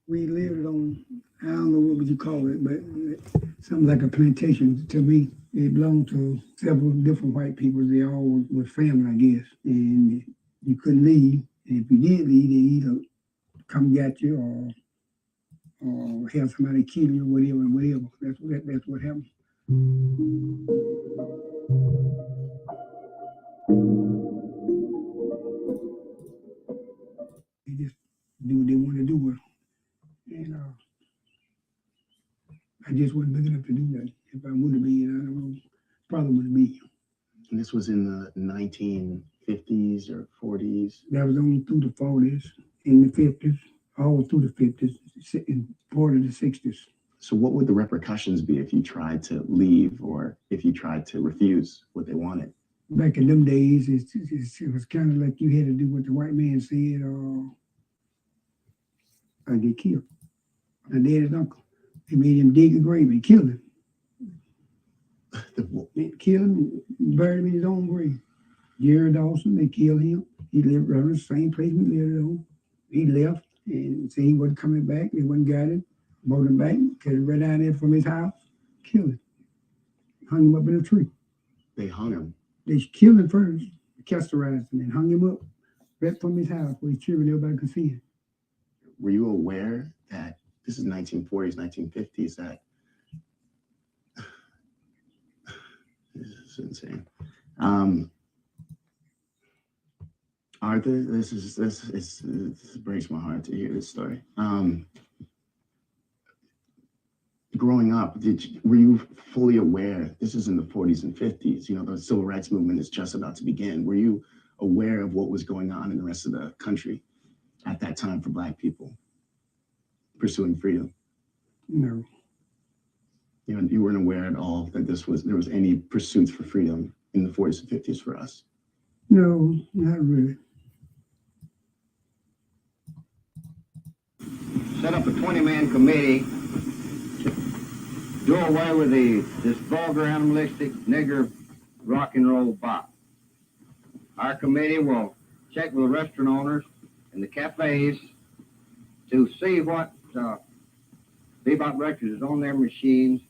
We lived on, I don't know what would you call it, but something like a plantation to me. It belonged to several different white people. They all were family, I guess. And you couldn't leave. And if you did leave, they either come get you or have somebody kill you, whatever. That's what happened. They just do what they want to do with them. And I just wasn't big enough to do that. If I would have been, I don't know, probably would have been. And this was in the 1950s or 40s? That was only through the 40s, in the 50s, all through the 50s, and part of the 60s. So what would the repercussions be if you tried to leave or if you tried to refuse what they wanted? Back in them days, it was kind of like you had to do what the white man said or get killed. My daddy's uncle, they made him dig a grave and kill him. They killed him, buried him in his own grave. Jerry Dawson, they killed him. He lived around the same place we lived on. He left and said he wasn't coming back. They went and got him, brought him back, carried him right down there from his house, killed him, hung him up in a tree. They hung him? They killed him first, castorized him, and hung him up right from his house where his children, everybody could see him. Were you aware that this is 1940s, 1950s, that this is insane. Arthur, this breaks my heart to hear this story. Growing up, were you fully aware? This is in the 40s and 50s. You know, the civil rights movement is just about to begin. Were you aware of what was going on in the rest of the country at that time for Black people pursuing freedom? No. You weren't aware at all that there was any pursuits for freedom in the 40s and 50s for us? No, not really. Set up a 20-man committee to do away with this vulgar, animalistic, nigger rock and roll bop. Our committee will check with the restaurant owners and the cafes to see what bebop records is on their machines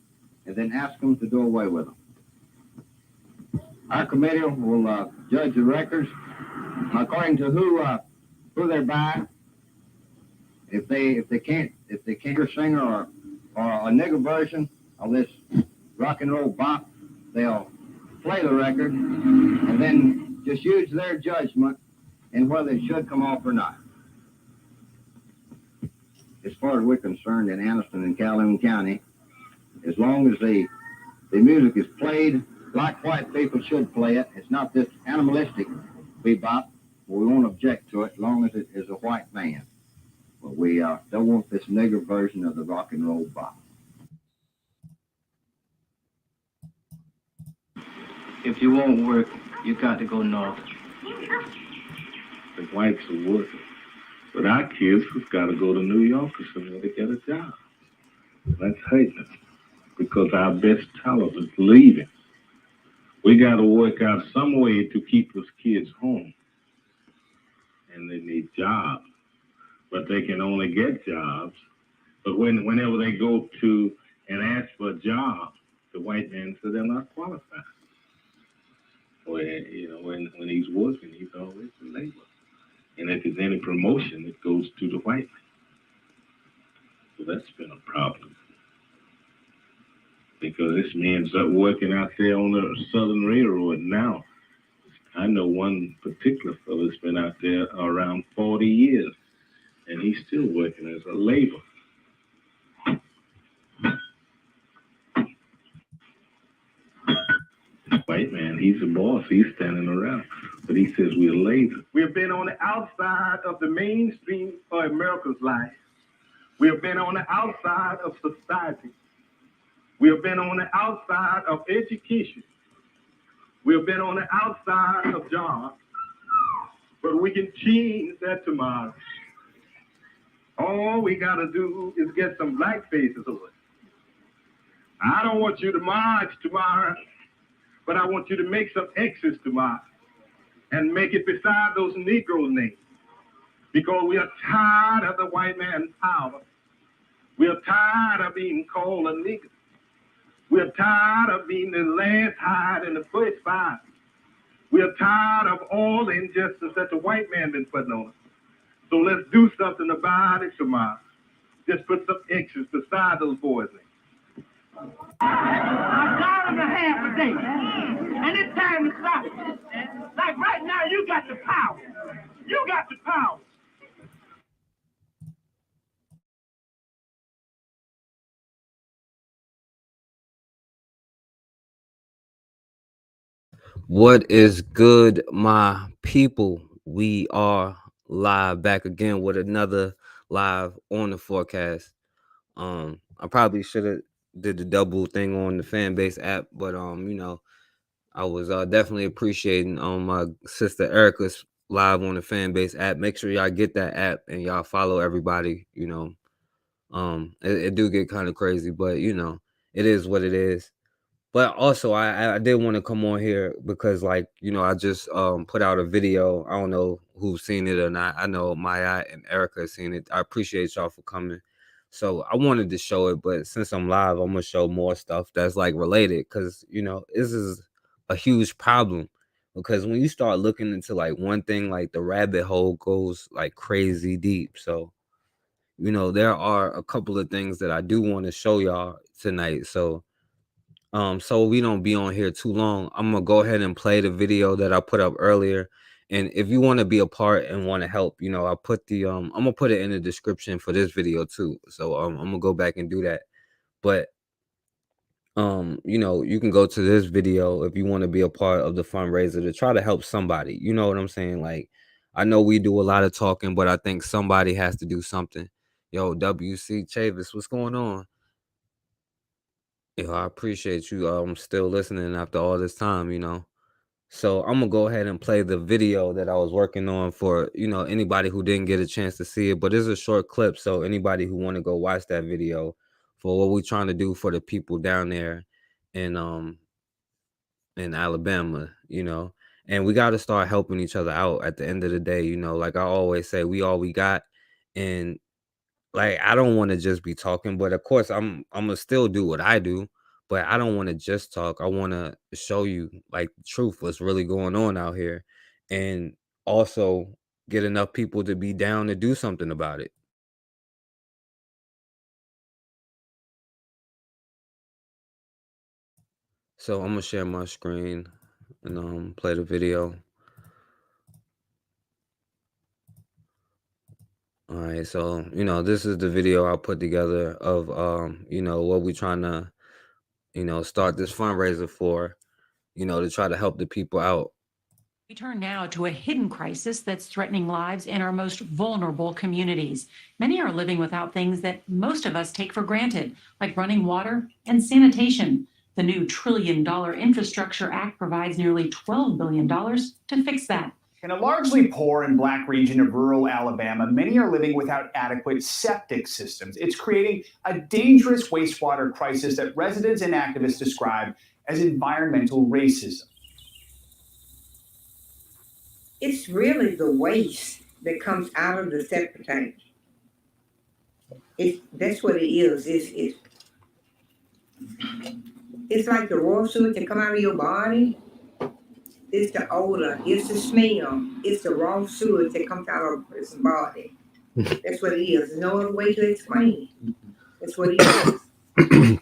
and then ask them to do away with them. Our committee will judge the records according to who they're buying. If they can't hear a singer or a nigger version of this rock and roll bop, they'll play the record and then just use their judgment in whether it should come off or not. As far as we're concerned in Anniston and Calhoun County, as long as the music is played like white people should play it, it's not this animalistic bebop, we won't object to it as long as it is a white band. But we don't want this nigger version of the rock and roll bop. If you won't work, you got to go north. The whites are working. But our kids have got to go to New York or somewhere to get a job. That's hating us because our best talent is leaving. We got to work out some way to keep those kids home. And they need jobs. But they can only get jobs. But whenever they go to and ask for a job, the white man said they're not qualified. Well, you know, when he's working, he's always in labor. And if there's any promotion, it goes to the white man. So that's been a problem. Because this man's up working out there on the Southern Railroad now. I know one particular fellow that's been out there around 40 years. And he's still working as a laborer. White man, he's the boss. He's standing around. But he says we're lazy. We have been on the outside of the mainstream of America's life. We have been on the outside of society. We have been on the outside of education. We have been on the outside of jobs. But we can change that tomorrow. All we got to do is get some black faces on it. I don't want you to march tomorrow, but I want you to make some X's tomorrow and make it beside those Negro names because we are tired of the white man's power. We're tired of being called a nigger. We're tired of being the last hide in the first five. We're tired of all the injustice that the white man been putting on us. So let's do something about it, Shamar. Just put some X's beside those boys' names. $1.50 a day. And it's time to stop it. Like right now, you got the power. You got the power. What is good, my people? We are live back again with another live on the forecast. I probably should have did the double thing on the fan base app, but I was definitely appreciating my sister Erica's live on the fan base app. Make sure y'all get that app and y'all follow everybody. It do get kind of crazy, but it is what it is. But also, I did want to come on here because, I just put out a video. I don't know who's seen it or not. I know Maya and Erica have seen it. I appreciate y'all for coming. So I wanted to show it, but since I'm live, I'm gonna show more stuff that's related because this is a huge problem. Because when you start looking into one thing, the rabbit hole goes crazy deep. So there are a couple of things that I do want to show y'all tonight. So we don't be on here too long, I'm gonna go ahead and play the video that I put up earlier. And if you want to be a part and want to help, I put the I'm gonna put it in the description for this video too. So I'm gonna go back and do that. But you can go to this video if you want to be a part of the fundraiser to try to help somebody. You know what I'm saying? I know we do a lot of talking, but I think somebody has to do something. Yo, WC Chavis, what's going on? I appreciate you still listening after all this time, So I'm gonna go ahead and play the video that I was working on for, anybody who didn't get a chance to see it, but it's a short clip. So anybody who want to go watch that video for what we're trying to do for the people down there in Alabama, and we got to start helping each other out at the end of the day, like I always say, we all we got. And I don't want to just be talking, but of course I'm gonna still do what I do, but I don't want to just talk. I want to show you the truth, what's really going on out here, and also get enough people to be down to do something about it. So I'm gonna share my screen and play the video. All right, so this is the video I put together of what we trying to start this fundraiser for, to try to help the people out. We turn now to a hidden crisis that's threatening lives in our most vulnerable communities. Many are living without things that most of us take for granted, like running water and sanitation. The new $1 trillion Infrastructure Act provides nearly $12 billion to fix that. In a largely poor and Black region of rural Alabama, many are living without adequate septic systems. It's creating a dangerous wastewater crisis that residents and activists describe as environmental racism. It's really the waste that comes out of the septic tank. That's what it is. It's like the raw sewage that come out of your body. It's the odor, it's the smell, it's the raw sewage that comes out of a person's body. That's what it is. There's no other way to explain it. That's what it is.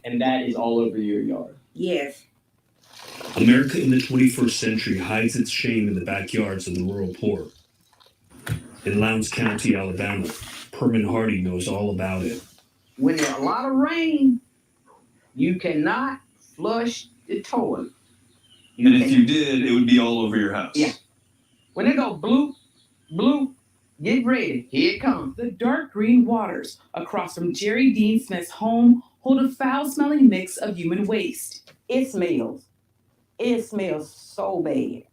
And that is all over your yard? Yes. America in the 21st century hides its shame in the backyards of the rural poor. In Lowndes County, Alabama, Perman Hardy knows all about it. When there's a lot of rain, you cannot flush the toilet. And if you did, it would be all over your house. Yeah. When it go bloop, bloop, get ready. Here it comes. The dark green waters across from Jerry Dean Smith's home hold a foul-smelling mix of human waste. It smells. It smells so bad.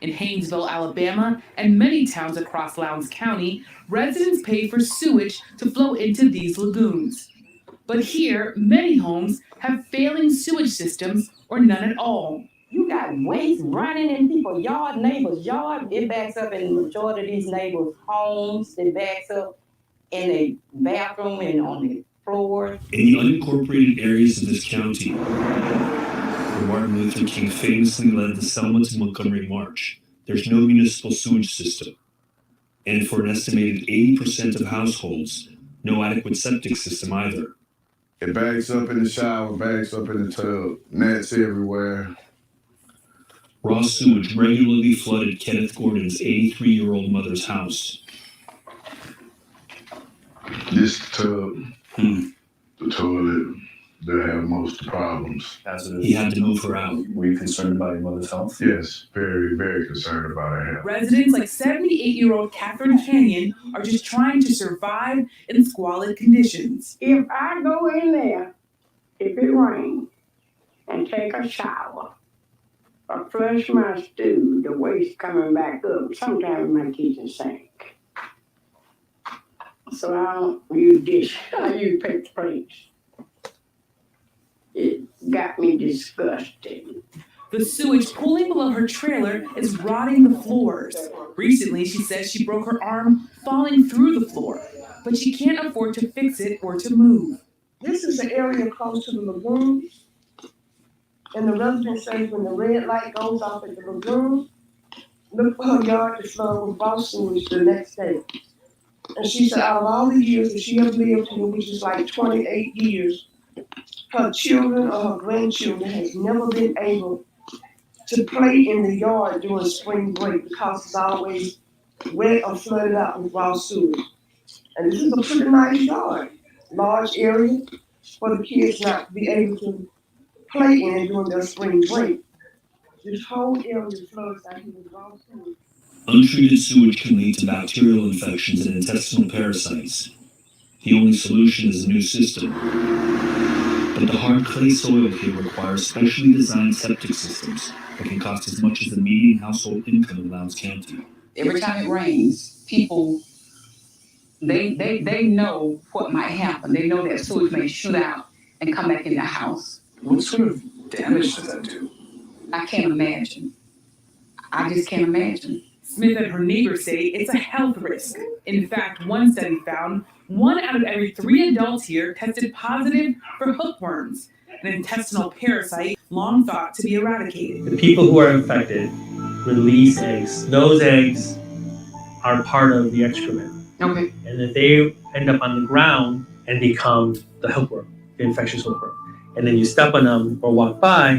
In Haynesville, Alabama, and many towns across Lowndes County, residents pay for sewage to flow into these lagoons. But here, many homes have failing sewage systems or none at all. You got waste running in people's yard, neighbors' yard. It backs up in the majority of these neighbors' homes. It backs up in the bathroom and on the floors. In the unincorporated areas of this county, where Martin Luther King famously led the Selma to Montgomery March, there's no municipal sewage system. And for an estimated 80% of households, no adequate septic system either. It bags up in the shower, bags up in the tub, nets everywhere. Raw sewage regularly flooded Kenneth Gordon's 83-year-old mother's house. This tub, the toilet, they have most of the problems. He had to move her out. Were you concerned about your mother's health? Yes, very, very concerned about her health. Residents like 78-year-old Catherine Canyon are just trying to survive in squalid conditions. If I go in there, if it rains, and take a shower, or flush my stew, the waste coming back up, sometimes my kitchen sink. So I don't use dish, I use paper plates. It got me disgusted. The sewage pooling below her trailer is rotting the floors. Recently, she says she broke her arm falling through the floor, but she can't afford to fix it or to move. This is the area close to the lagoons. And the resident says when the red light goes off at the lagoon, look for her yard to flood with raw sewage the next day. And she said out of all the years that she has lived here, which is like 28 years, her children or her grandchildren has never been able to play in the yard during spring break because it's always wet or flooded out with raw sewage. And this is a pretty nice yard, large area for the kids not to be able to play in it during their spring break. This whole area floods out here with raw sewage. Untreated sewage can lead to bacterial infections and intestinal parasites. The only solution is a new system. But the hard clay soil here requires specially designed septic systems that can cost as much as the median household income in Lowndes County. Every time it rains, people, they know what might happen. They know that sewage may shoot out and come back in the house. What sort of damage does that do? I can't imagine. I just can't imagine. Smith and her neighbors say it's a health risk. In fact, one study found 1 out of every 3 adults here tested positive for hookworms, an intestinal parasite long thought to be eradicated. The people who are infected release eggs. Those eggs are part of the excrement. Okay. And if they end up on the ground and become the hookworm, the infectious hookworm, and then you step on them or walk by,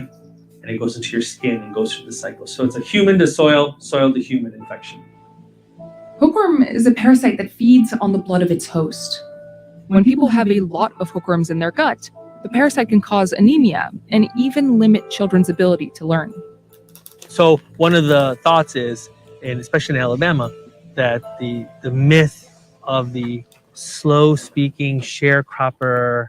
and it goes into your skin and goes through the cycle. So it's a human to soil, soil to human infection. Hookworm is a parasite that feeds on the blood of its host. When people have a lot of hookworms in their gut, the parasite can cause anemia and even limit children's ability to learn. So one of the thoughts is, and especially in Alabama, that the myth of the slow-speaking sharecropper,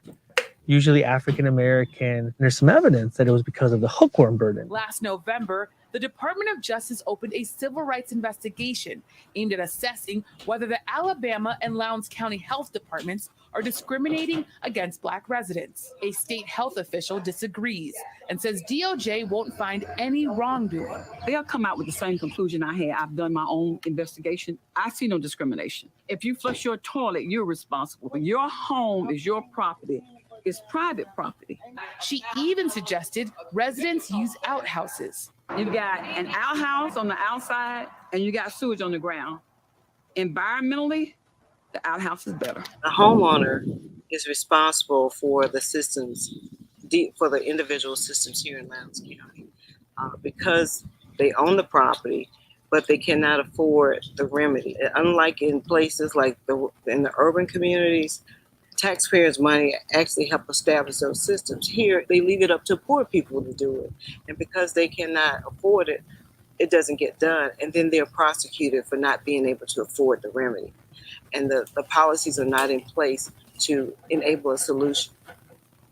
usually African-American, there's some evidence that it was because of the hookworm burden. Last November, the Department of Justice opened a civil rights investigation aimed at assessing whether the Alabama and Lowndes County health departments are discriminating against Black residents. A state health official disagrees and says DOJ won't find any wrongdoing. They'll come out with the same conclusion I had. I've done my own investigation. I see no discrimination. If you flush your toilet, you're responsible. Your home is your property. It's private property. She even suggested residents use outhouses. You've got an outhouse on the outside and you got sewage on the ground. Environmentally, the outhouse is better. The homeowner is responsible for the systems, for the individual systems here in Lowndes County. Because they own the property, but they cannot afford the remedy. Unlike in places like in the urban communities, taxpayers' money actually help establish those systems. Here, they leave it up to poor people to do it. And because they cannot afford it, it doesn't get done. And then they're prosecuted for not being able to afford the remedy. And the policies are not in place to enable a solution.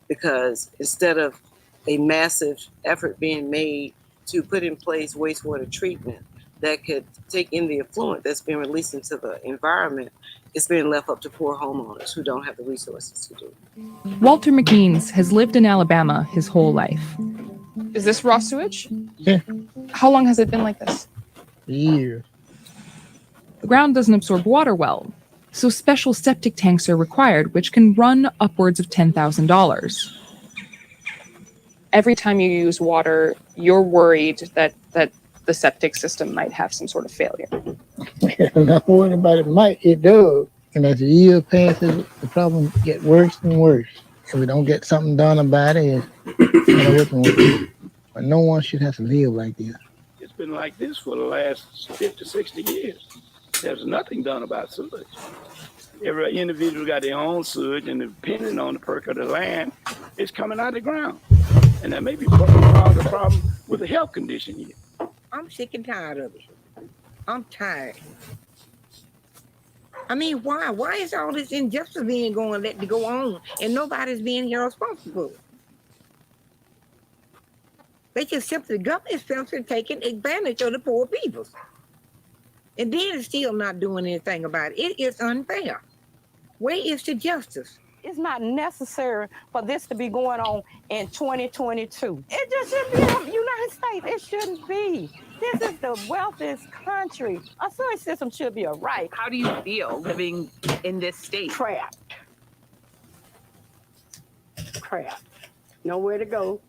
Because instead of a massive effort being made to put in place wastewater treatment that could take in the effluent that's being released into the environment, it's being left up to poor homeowners who don't have the resources to do it. Walter McKeans has lived in Alabama his whole life. Is this raw sewage? Yeah. How long has it been like this? A year. The ground doesn't absorb water well, So special septic tanks are required, which can run upwards of $10,000. Every time you use water, you're worried that the septic system might have some sort of failure. I'm not worried about it. It does. And as the year passes, the problem gets worse and worse. If we don't get something done about it, but no one should have to live like this. It's been like this for the last 50, 60 years. There's nothing done about sewage. Every individual got their own sewage, and depending on the perk of the land, it's coming out of the ground. And that may be part of the problem with the health condition here. I'm sick and tired of it. I'm tired. I mean, why? Why is all this injustice being let to go on and nobody's being held responsible for it? They just simply, the government is simply taking advantage of the poor people. And then it's still not doing anything about it. It is unfair. Where is the justice? It's not necessary for this to be going on in 2022. It just shouldn't be in the United States. It shouldn't be. This is the wealthiest country. A sewage system should be a right. How do you feel living in this state? Trapped. Nowhere to go.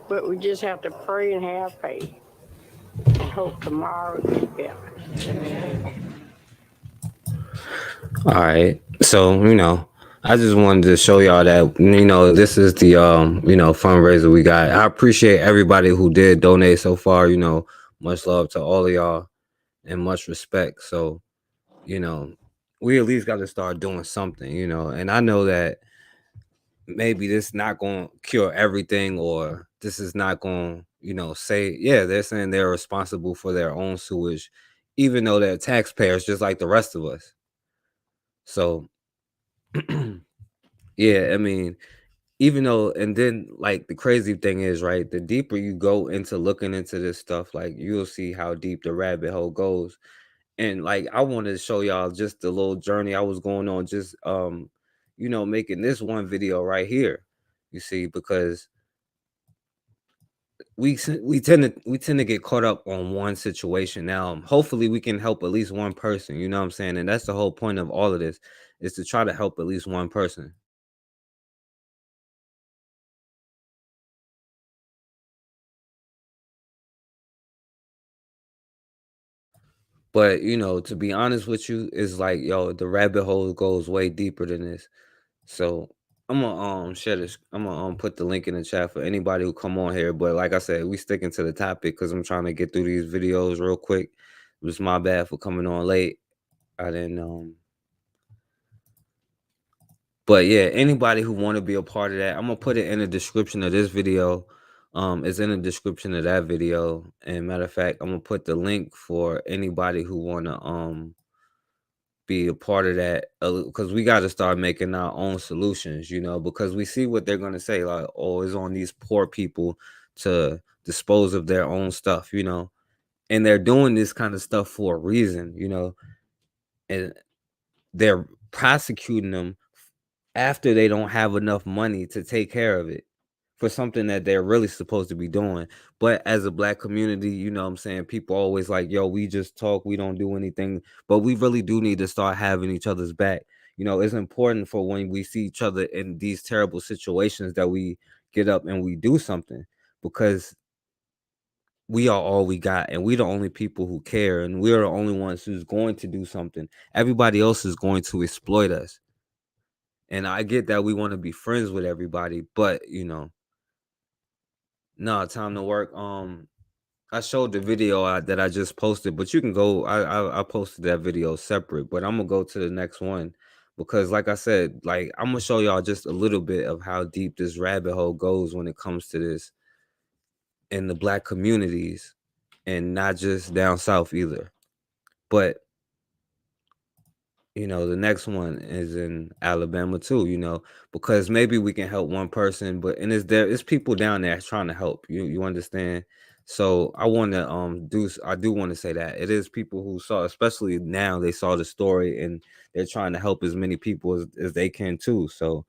But we just have to pray and have faith. And hope tomorrow is better. All right. So, I just wanted to show y'all that, this is the, fundraiser we got. I appreciate everybody who did donate so far, much love to all of y'all and much respect. So, we at least got to start doing something, and I know that maybe this not going to cure everything, or this is not going to, say, yeah, they're saying they're responsible for their own sewage, even though they're taxpayers just like the rest of us. So, yeah, I mean, even though, and then like the crazy thing is, right, the deeper you go into looking into this stuff, like you'll see how deep the rabbit hole goes. And like I wanted to show y'all just the little journey I was going on, just making this one video right here. You see, because we tend to get caught up on one situation. Now, hopefully we can help at least one person, you know what I'm saying? And that's the whole point of all of this, is to try to help at least one person. But to be honest with you, it's like, the rabbit hole goes way deeper than this. So I'm gonna share this. I'm gonna put the link in the chat for anybody who come on here. But like I said, we sticking to the topic because I'm trying to get through these videos real quick. It was my bad for coming on late. I didn't But yeah, anybody who want to be a part of that, I'm gonna put it in the description of this video. It's in the description of that video. And matter of fact, I'm gonna put the link for anybody who wanna be a part of that, because we got to start making our own solutions, because we see what they're going to say, like, oh, it's on these poor people to dispose of their own stuff, and they're doing this kind of stuff for a reason, and they're prosecuting them after they don't have enough money to take care of it for something that they're really supposed to be doing. But as a Black community, what I'm saying, people always like, yo, we just talk, we don't do anything, but we really do need to start having each other's back. It's important for when we see each other in these terrible situations that we get up and we do something, because we are all we got, and we're the only people who care, and we're the only ones who's going to do something. Everybody else is going to exploit us. And I get that we want to be friends with everybody, but no, time to work. I showed the video that I just posted, but you can go. I posted that video separate, but I'm gonna go to the next one because, like I said, like I'm gonna show y'all just a little bit of how deep this rabbit hole goes when it comes to this in the Black communities, and not just down south either. But the next one is in Alabama too, because maybe we can help one person, but it's people down there trying to help. You understand? So I want to I do want to say that it is people who saw, especially now, they saw the story and they're trying to help as many people as they can too. So,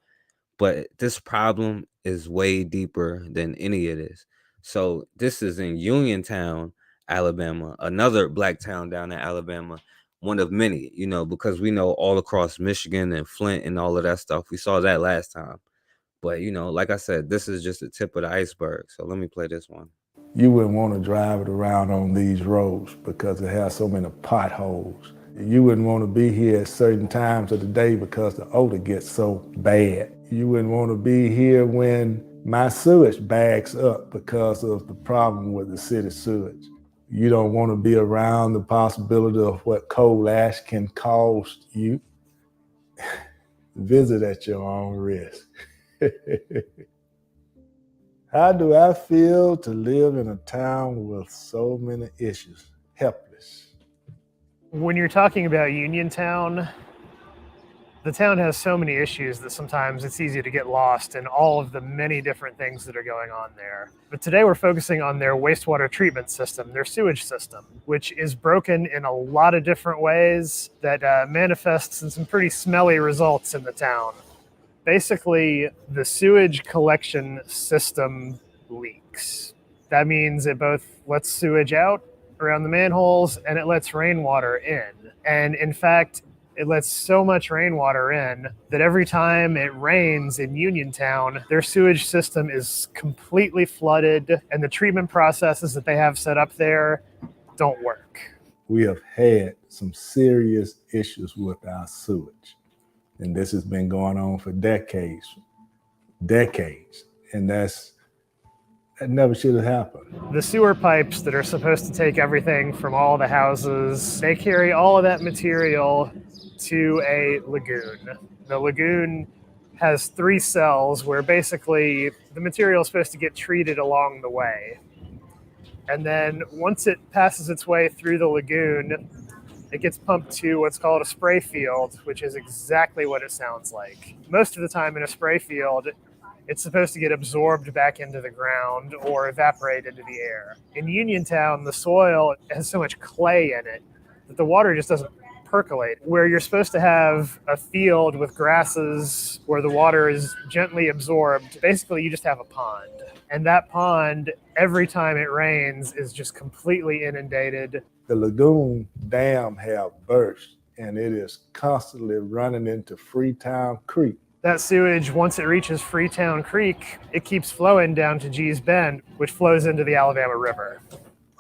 but this problem is way deeper than any of this. So this is in Uniontown, Alabama, another Black town down in Alabama. one of many, you know, because we know all across Michigan and Flint and all of that stuff. We saw that last time. But, you know, like I said, this is just the tip of the iceberg. So let me play this one. You wouldn't want to drive it around on these roads because it has so many potholes. You wouldn't want to be here at certain times of the day because the odor gets so bad. You wouldn't want to be here when my sewage bags up because of the problem with the city sewage. You don't want to be around the possibility of what coal ash can cost you. Visit at your own risk. How do I feel to live in a town with so many issues? Helpless. When you're talking about Uniontown, the town has so many issues that sometimes it's easy to get lost in all of the many different things that are going on there. But today we're focusing on their wastewater treatment system, their sewage system, which is broken in a lot of different ways that manifests in some pretty smelly results in the town. Basically, the sewage collection system leaks. That means it both lets sewage out around the manholes and it lets rainwater in. And in fact, it lets so much rainwater in that every time it rains in Uniontown, their sewage system is completely flooded and the treatment processes that they have set up there don't work. We have had some serious issues with our sewage. And this has been going on for decades. And that never should have happened. The sewer pipes that are supposed to take everything from all the houses, they carry all of that material to a lagoon. The lagoon has 3 cells where basically the material is supposed to get treated along the way. And then once it passes its way through the lagoon, it gets pumped to what's called a spray field, which is exactly what it sounds like. Most of the time in a spray field, it's supposed to get absorbed back into the ground or evaporate into the air. In Uniontown, the soil has so much clay in it that the water just doesn't percolate. Where you're supposed to have a field with grasses where the water is gently absorbed, basically you just have a pond. And that pond, every time it rains, is just completely inundated. The lagoon dam have burst and it is constantly running into Freetown Creek. That sewage, once it reaches Freetown Creek, it keeps flowing down to Gee's Bend, which flows into the Alabama River.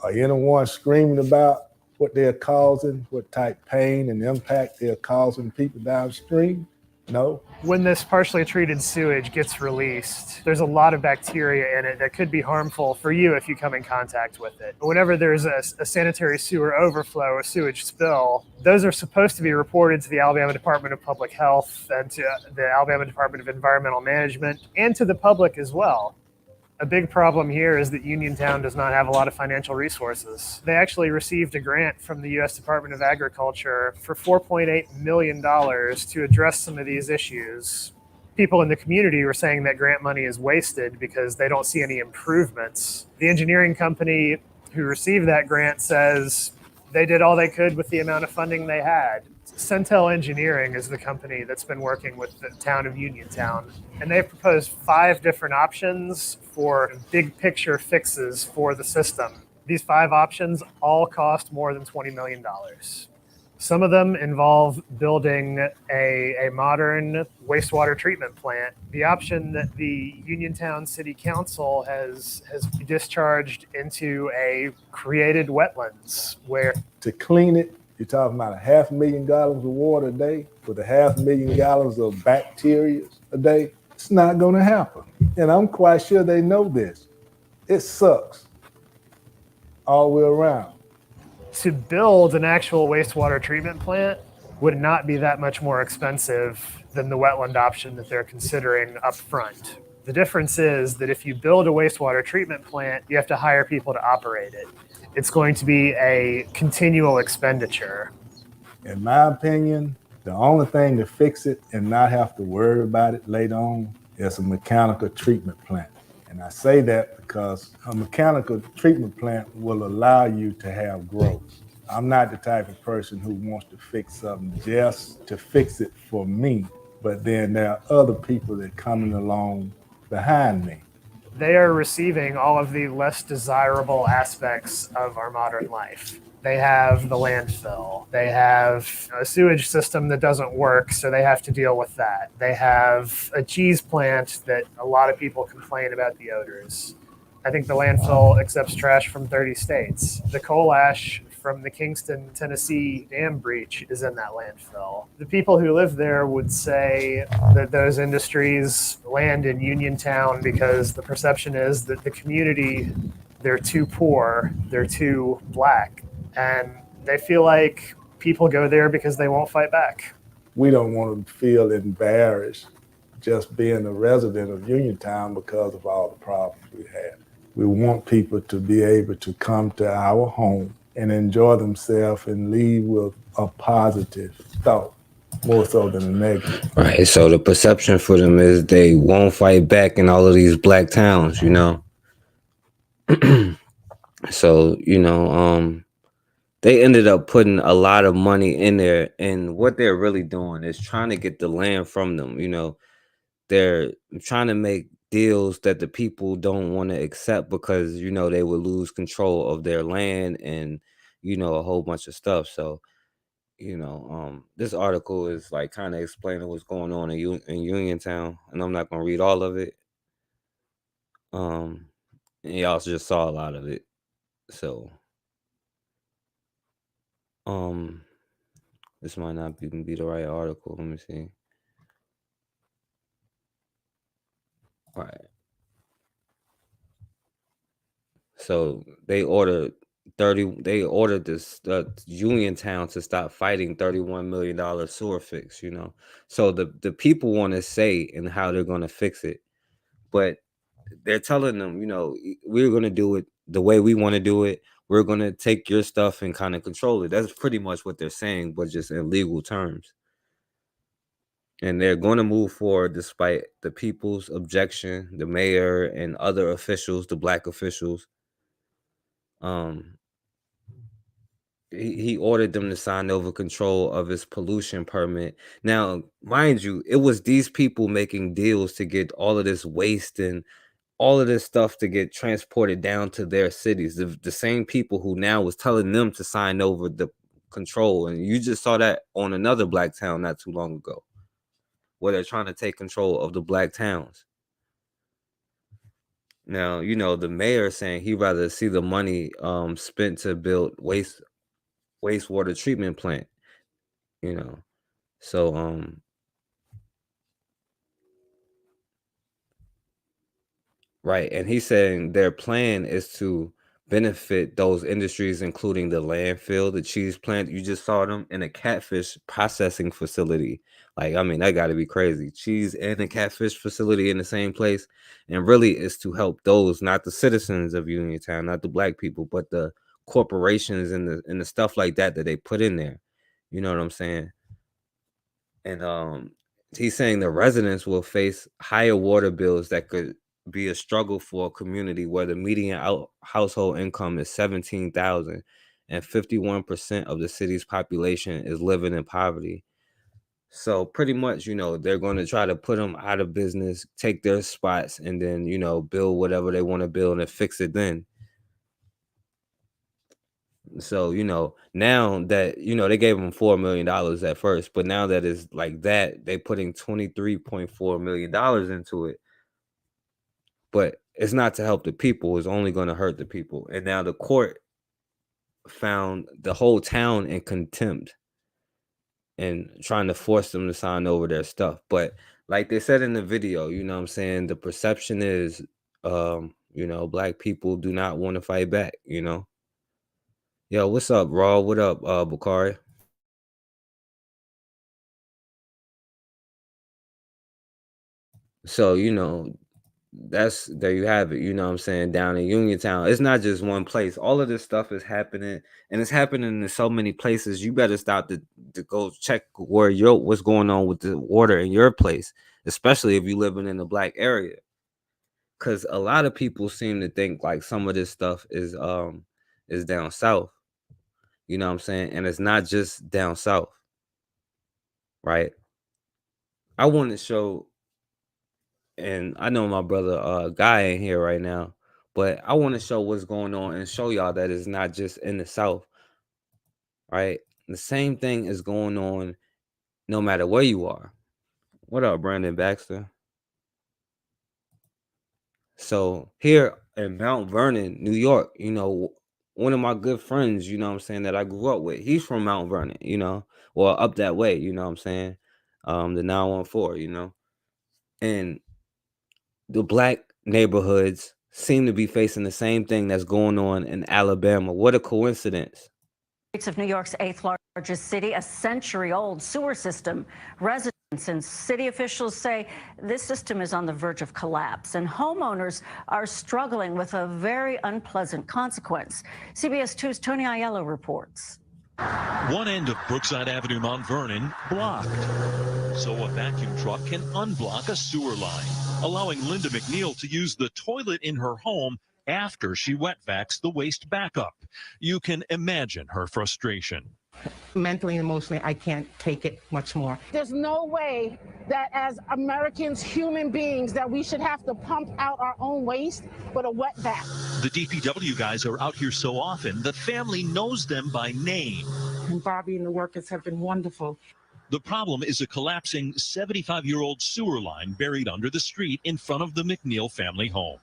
Are anyone screaming about what they're causing, what type of pain and impact they're causing people downstream? No. When this partially treated sewage gets released, there's a lot of bacteria in it that could be harmful for you if you come in contact with it. Whenever there's a sanitary sewer overflow, a sewage spill, those are supposed to be reported to the Alabama Department of Public Health and to the Alabama Department of Environmental Management and to the public as well. A big problem here is that Uniontown does not have a lot of financial resources. They actually received a grant from the U.S. Department of Agriculture for $4.8 million to address some of these issues. People in the community were saying that grant money is wasted because they don't see any improvements. The engineering company who received that grant says they did all they could with the amount of funding they had. Centel Engineering is the company that's been working with the town of Uniontown, and they've proposed 5 different options for big picture fixes for the system. These 5 options all cost more than $20 million. Some of them involve building a modern wastewater treatment plant. The option that the Uniontown City Council has discharged into a created wetlands where to clean it, you're talking about 500,000 gallons of water a day with 500,000 gallons of bacteria a day. It's not going to happen. And I'm quite sure they know this. It sucks all the way around. To build an actual wastewater treatment plant would not be that much more expensive than the wetland option that they're considering up front. The difference is that if you build a wastewater treatment plant, you have to hire people to operate it. It's going to be a continual expenditure. In my opinion, the only thing to fix it and not have to worry about it later on is a mechanical treatment plant. And I say that because a mechanical treatment plant will allow you to have growth. I'm not the type of person who wants to fix something just to fix it for me, but then there are other people that are coming along behind me. They are receiving all of the less desirable aspects of our modern life. They have the landfill. They have a sewage system that doesn't work, so they have to deal with that. They have a cheese plant that a lot of people complain about the odors. I think the landfill accepts trash from 30 states. The coal ash from the Kingston, Tennessee dam breach is in that landfill. The people who live there would say that those industries land in Uniontown because the perception is that the community, they're too poor, they're too black, and they feel like people go there because they won't fight back. We don't want to feel embarrassed just being a resident of Uniontown because of all the problems we have. We want people to be able to come to our home and enjoy themselves and leave with a positive thought, more so than a negative. Right. So the perception for them is they won't fight back in all of these black towns, you know. So, you know, they ended up putting a lot of money in there, and what they're really doing is trying to get the land from them. You know, they're trying to make deals that the people don't want to accept because, you know, they would lose control of their land and, you know, a whole bunch of stuff. So, you know, this article is like kind of explaining what's going on in Uniontown, and I'm not gonna read all of it. And y'all just saw a lot of it. So, this might not be the right article. Let me see. All right. So they ordered this Uniontown to stop fighting $31 million sewer fix, you know. So the people want to say and how they're going to fix it, but they're telling them, you know, we're going to do it the way we want to do it. We're going to take your stuff and kind of control it. That's pretty much what they're saying, but just in legal terms. And they're going to move forward despite the people's objection, the mayor and other officials, the black officials. He ordered them to sign over control of his pollution permit. Now, mind you, it was these people making deals to get all of this waste and all of this stuff to get transported down to their cities. The same people who now was telling them to sign over the control. And you just saw that on another black town not too long ago, where they're trying to take control of the black towns. Now, you know, the mayor saying he'd rather see the money spent to build wastewater treatment plant, you know. So right, and he's saying their plan is to benefit those industries, including the landfill, the cheese plant, you just saw them, and a catfish processing facility. Like, I mean, that got to be crazy. Cheese and a catfish facility in the same place. And really is to help those, not the citizens of Uniontown, not the black people, but the corporations and the stuff like that they put in there. You know what I'm saying? And he's saying the residents will face higher water bills that could be a struggle for a community where the median household income is $17,000 and 51% of the city's population is living in poverty. So pretty much, you know, they're going to try to put them out of business, take their spots, and then, you know, build whatever they want to build and fix it then. So, you know, now that, you know, they gave them $4 million at first, but now that it's like that, they putting $23.4 million into it. But it's not to help the people, it's only going to hurt the people. And now the court found the whole town in contempt and trying to force them to sign over their stuff. But like they said in the video, you know what I'm saying, the perception is you know, black people do not want to fight back, you know. Yo, what's up, Raw? What up, Bakari? So, you know, that's there you have it, you know what I'm saying, down in Uniontown. It's not just one place. All of this stuff is happening, and it's happening in so many places. You better stop to go check what's going on with the water in your place, especially if you living in a black area. Cause a lot of people seem to think like some of this stuff is down south. You know what I'm saying? And it's not just down south, right? I want to show, and I know my brother Guy ain't here right now, but I want to show what's going on and show y'all that it's not just in the South. right? The same thing is going on no matter where you are. What up, Brandon Baxter? So here in Mount Vernon, New York, you know, one of my good friends, you know what I'm saying, that I grew up with, he's from Mount Vernon, you know, or up that way, you know what I'm saying, the 914, you know, and the black neighborhoods seem to be facing the same thing that's going on in Alabama. What a coincidence. Of New York's 8th largest city, a century-old sewer system. Residents and city officials say this system is on the verge of collapse, and homeowners are struggling with a very unpleasant consequence. CBS 2's Tony Aiello reports. One end of Brookside Avenue, Mount Vernon, blocked. So a vacuum truck can unblock a sewer line, allowing Linda McNeil to use the toilet in her home after she wet vacs the waste backup. You can imagine her frustration. Mentally and emotionally, I can't take it much more. There's no way that as Americans, human beings, that we should have to pump out our own waste with a wet vac. The DPW guys are out here so often, the family knows them by name. And Bobby and the workers have been wonderful. The problem is a collapsing 75-year-old sewer line buried under the street in front of the McNeil family home.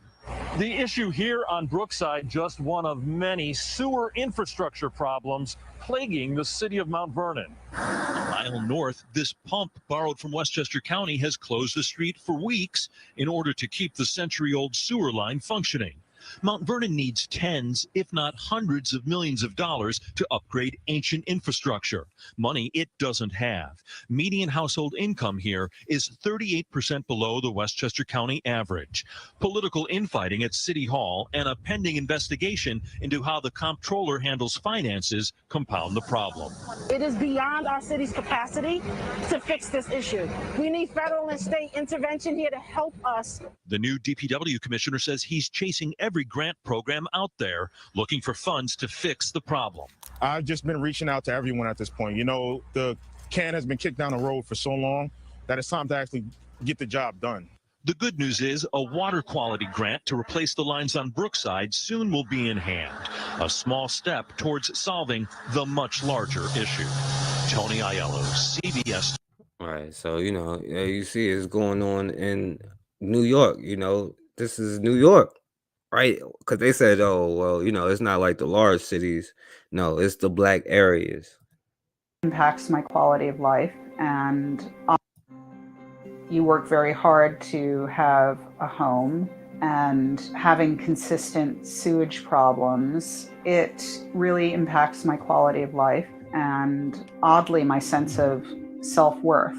The issue here on Brookside, just one of many sewer infrastructure problems plaguing the city of Mount Vernon. A mile north, this pump borrowed from Westchester County has closed the street for weeks in order to keep the century-old sewer line functioning. Mount Vernon needs tens, if not hundreds of millions of dollars to upgrade ancient infrastructure, money it doesn't have. Median household income here is 38% below the Westchester County average. Political infighting at City Hall and a pending investigation into how the comptroller handles finances compound the problem. It is beyond our city's capacity to fix this issue. We need federal and state intervention here to help us. The new DPW commissioner says he's chasing every grant program out there, looking for funds to fix the problem. I've just been reaching out to everyone at this point. You know, the can has been kicked down the road for so long that it's time to actually get the job done. The good news is a water quality grant to replace the lines on Brookside soon will be in hand, a small step towards solving the much larger issue. Tony Aiello, CBS. All right, so, you know, you see it's going on in New York, you know, this is New York, right? Because they said, oh, well, you know, it's not like the large cities. No, it's the black areas. Impacts my quality of life, and you work very hard to have a home, and having consistent sewage problems, it really impacts my quality of life and oddly my sense of self-worth.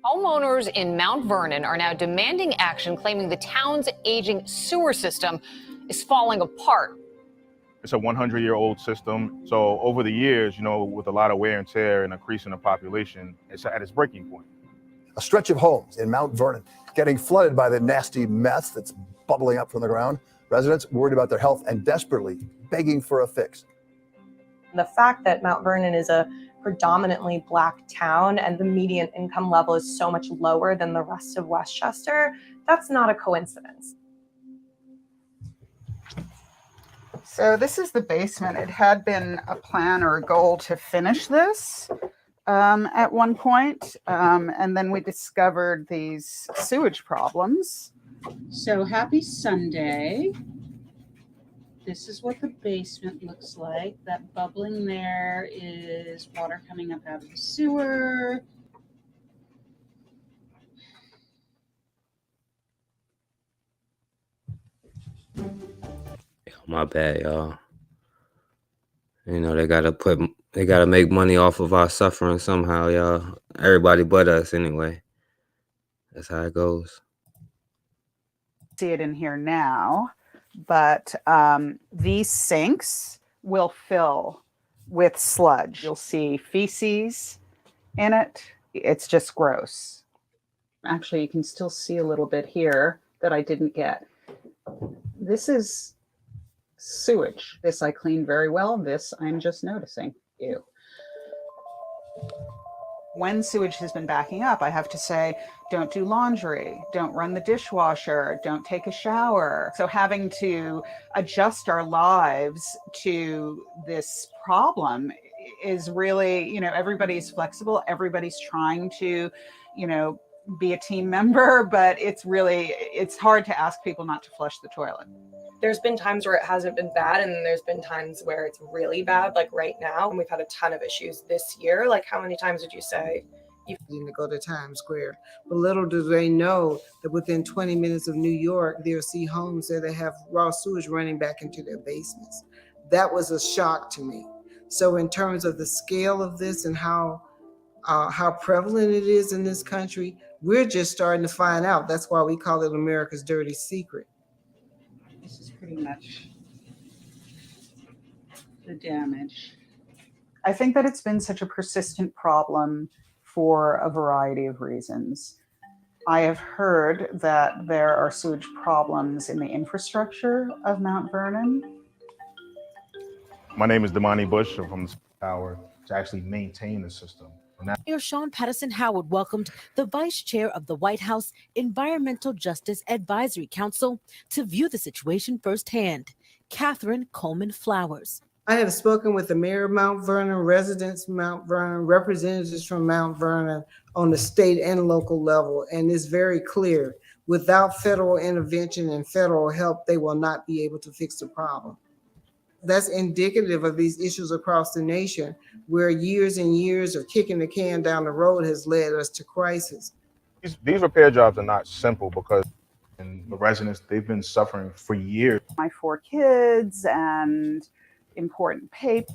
Homeowners in Mount Vernon are now demanding action, claiming the town's aging sewer system is falling apart. It's a 100-year-old system. So over the years, you know, with a lot of wear and tear and increase in the population, it's at its breaking point. A stretch of homes in Mount Vernon getting flooded by the nasty meth that's bubbling up from the ground. Residents worried about their health and desperately begging for a fix. The fact that Mount Vernon is a predominantly Black town and the median income level is so much lower than the rest of Westchester, that's not a coincidence. So this is the basement. It had been a plan or a goal to finish this at one point, and then we discovered these sewage problems. So happy Sunday. This is what the basement looks like. That bubbling there is water coming up out of the sewer. My bad, y'all. You know, they gotta make money off of our suffering somehow, y'all. Everybody but us anyway. That's how it goes. See it in here now, but these sinks will fill with sludge. You'll see feces in it. It's just gross. Actually, you can still see a little bit here that I didn't get. This is sewage. This I clean very well. This I'm just noticing. Ew. When sewage has been backing up, I have to say, don't do laundry, don't run the dishwasher, don't take a shower. So having to adjust our lives to this problem is really, everybody's flexible. Everybody's trying to, be a team member, but it's hard to ask people not to flush the toilet. There's been times where it hasn't been bad, and there's been times where it's really bad, like right now. And we've had a ton of issues this year. Like, how many times would you say you've to go to Times Square? But little do they know that within 20 minutes of New York, they'll see homes that they have raw sewage running back into their basements. That was a shock to me. So in terms of the scale of this and how prevalent it is in this country, we're just starting to find out. That's why we call it America's dirty secret. This is pretty much the damage. I think that it's been such a persistent problem for a variety of reasons. I have heard that there are sewage problems in the infrastructure of Mount Vernon. My name is Damani Bush. I'm from the power to actually maintain the system. Mayor Sean Patterson Howard welcomed the vice chair of the White House Environmental Justice Advisory Council to view the situation firsthand, Catherine Coleman Flowers. I have spoken with the mayor of Mount Vernon, residents of Mount Vernon, representatives from Mount Vernon on the state and local level, and it's very clear, without federal intervention and federal help, they will not be able to fix the problem. That's indicative of these issues across the nation, where years and years of kicking the can down the road has led us to crisis. These repair jobs are not simple because the residents, they've been suffering for years. My 4 kids and important paper.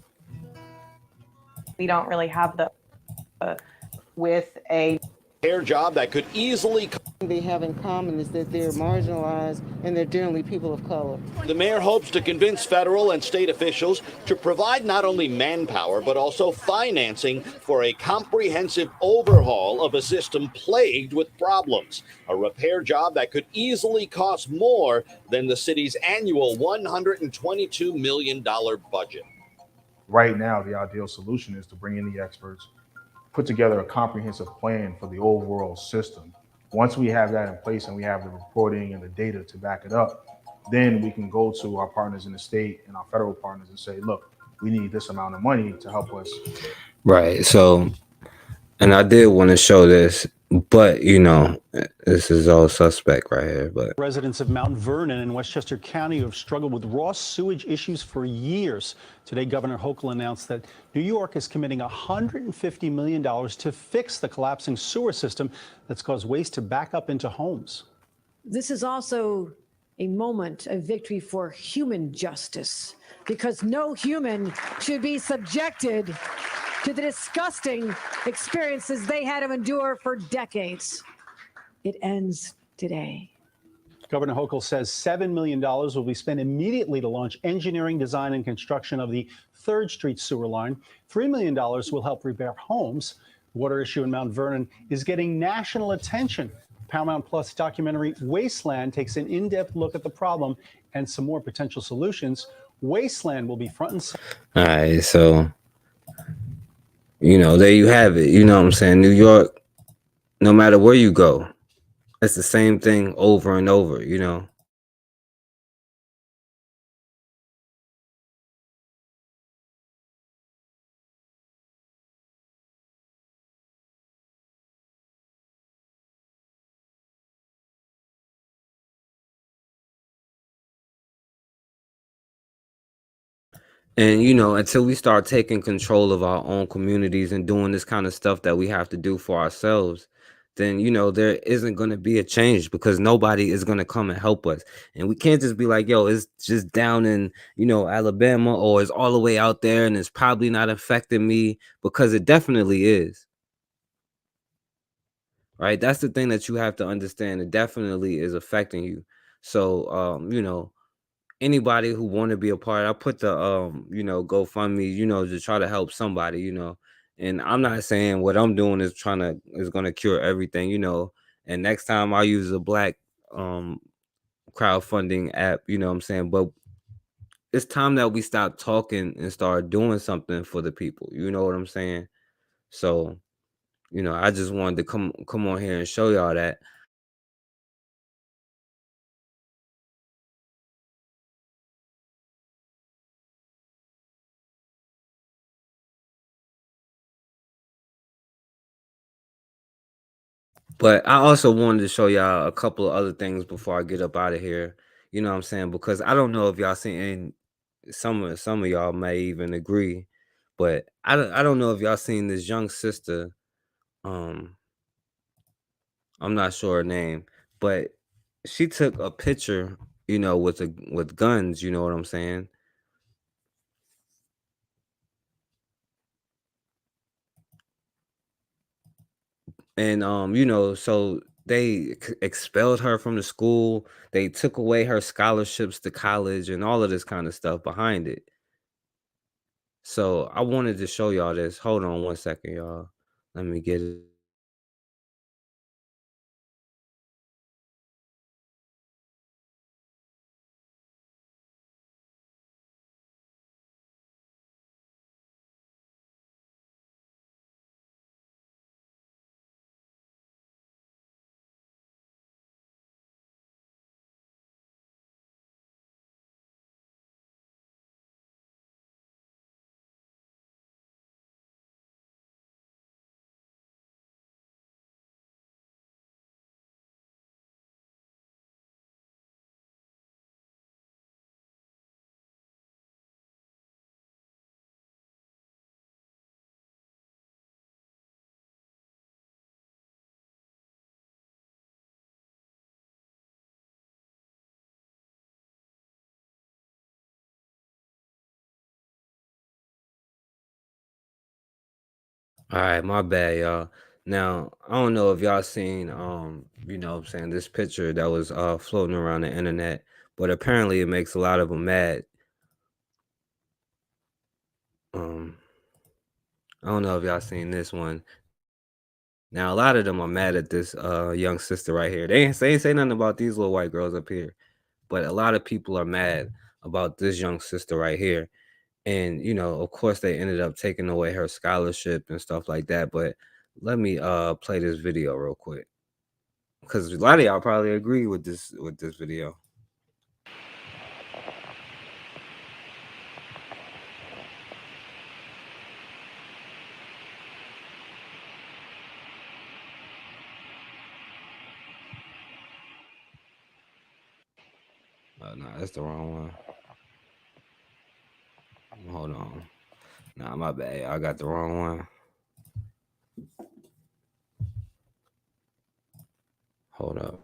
We don't really have the with a repair job that could easily. They have in common is that they're marginalized and they're generally people of color. The mayor hopes to convince federal and state officials to provide not only manpower, but also financing for a comprehensive overhaul of a system plagued with problems. A repair job that could easily cost more than the city's annual $122 million budget. Right now, the ideal solution is to bring in the experts, put together a comprehensive plan for the overall system. Once we have that in place and we have the reporting and the data to back it up, then we can go to our partners in the state and our federal partners and say, look, we need this amount of money to help us. Right. So, and I did want to show this, but this is all suspect right here. But residents of Mount Vernon in Westchester County who have struggled with raw sewage issues for years. Today, Governor Hochul announced that New York is committing $150 million to fix the collapsing sewer system that's caused waste to back up into homes. This is also a moment of victory for human justice, because no human should be subjected to the disgusting experiences they had to endure for decades. It ends today. Governor Hochul says $7 million will be spent immediately to launch engineering, design, and construction of the 3rd Street sewer line. $3 million will help repair homes. The water issue in Mount Vernon is getting national attention. Paramount Plus documentary Wasteland takes an in-depth look at the problem and some more potential solutions. Wasteland will be front and center. all right, so there you have it. You know what I'm saying? New York, no matter where you go, it's the same thing over and over, And until we start taking control of our own communities and doing this kind of stuff that we have to do for ourselves, then there isn't going to be a change, because nobody is going to come and help us. And we can't just be like, yo, it's just down in Alabama, or it's all the way out there and it's probably not affecting me, because it definitely is. Right? That's the thing that you have to understand. It definitely is affecting you. So anybody who want to be a part, I put the GoFundMe, to try to help somebody, and I'm not saying what I'm doing is going to cure everything, and next time I'll use a Black crowdfunding app, what I'm saying? But it's time that we stop talking and start doing something for the people, you know what I'm saying? So, I just wanted to come on here and show y'all that. But I also wanted to show y'all a couple of other things before I get up out of here. You know what I'm saying? Because I don't know if y'all seen, and some of y'all may even agree, but I don't know if y'all seen this young sister. Um, I'm not sure her name, but she took a picture, with guns. You know what I'm saying? And so they expelled her from the school. They took away her scholarships to college and all of this kind of stuff behind it. So I wanted to show y'all this. Hold on one second, y'all. Let me get it. All right, my bad, y'all. Now, I don't know if y'all seen what I'm saying, this picture that was floating around the internet, but apparently it makes a lot of them mad. Um, I don't know if y'all seen this one. Now, a lot of them are mad at this young sister right here. They ain't say nothing about these little white girls up here, but a lot of people are mad about this young sister right here. And of course, they ended up taking away her scholarship and stuff like that. But let me play this video real quick, because a lot of y'all probably agree with this video. No, that's the wrong one. Hold on. Nah, my bad. I got the wrong one. Hold up.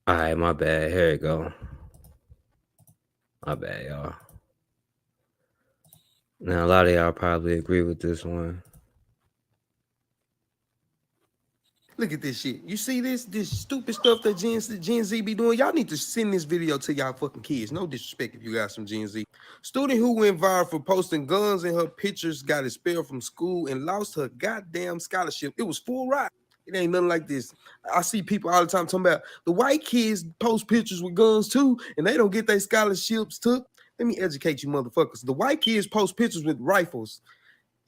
All right, my bad. Here it go. My bad, y'all. Now, a lot of y'all probably agree with this one. Look at this shit. You see this stupid stuff that Gen Z be doing? Y'all need to send this video to y'all fucking kids. No disrespect if you got some Gen Z. Student who went viral for posting guns in her pictures got expelled from school and lost her goddamn scholarship. It was full ride. It ain't nothing like this. I see people all the time talking about the white kids post pictures with guns too, and they don't get their scholarships took. Let me educate you motherfuckers. The white kids post pictures with rifles.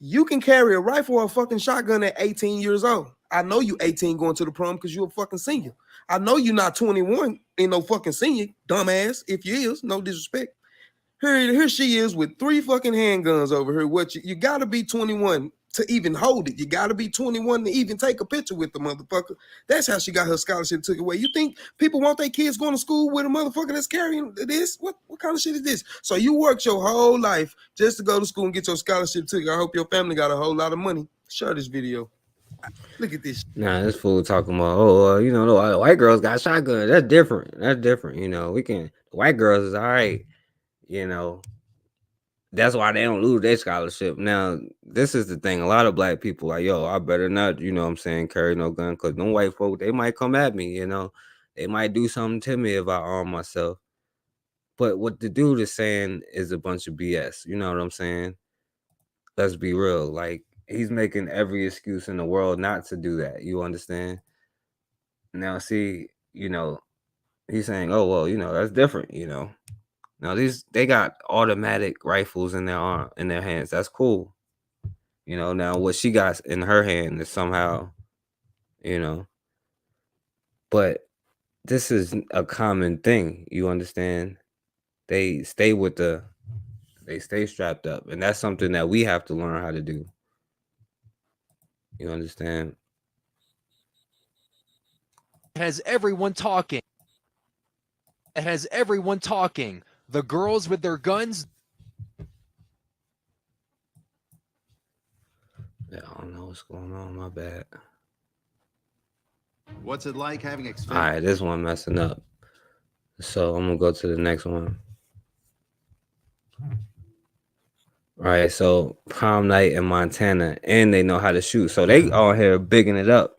You can carry a rifle or a fucking shotgun at 18 years old. I know you 18 going to the prom because you're a fucking senior. I know you're not 21, ain't no fucking senior, dumbass. If you is, no disrespect. Here she is with 3 fucking handguns over here. What you gotta be 21 to even hold it. You gotta be 21 to even take a picture with the motherfucker. That's how she got her scholarship took away. You think people want their kids going to school with a motherfucker that's carrying this? What kind of shit is this? So you worked your whole life just to go to school and get your scholarship took. I hope your family got a whole lot of money. Share this video. Look at this. Nah, this fool talking about, the white girls got shotguns. That's different. That's different. The white girls is all right. That's why they don't lose their scholarship. Now, this is the thing. A lot of black people like, yo, I better not, carry no gun, because them white folk, they might come at me, They might do something to me if I arm myself. But what the dude is saying is a bunch of BS. You know what I'm saying? Let's be real. Like, he's making every excuse in the world not to do that. You understand? Now, see, he's saying, "Oh well, that's different." Now they got automatic rifles in their hands. That's cool. Now what she got in her hand is somehow, but this is a common thing. You understand? They stay strapped up, and that's something that we have to learn how to do. You understand? Has everyone talking. It has everyone talking. The girls with their guns. Yeah, I don't know what's going on. My bad. What's it like having All expended? right, this one messing up. So I'm gonna go to the next one. All right, so prom night in Montana, and they know how to shoot. So they all here bigging it up,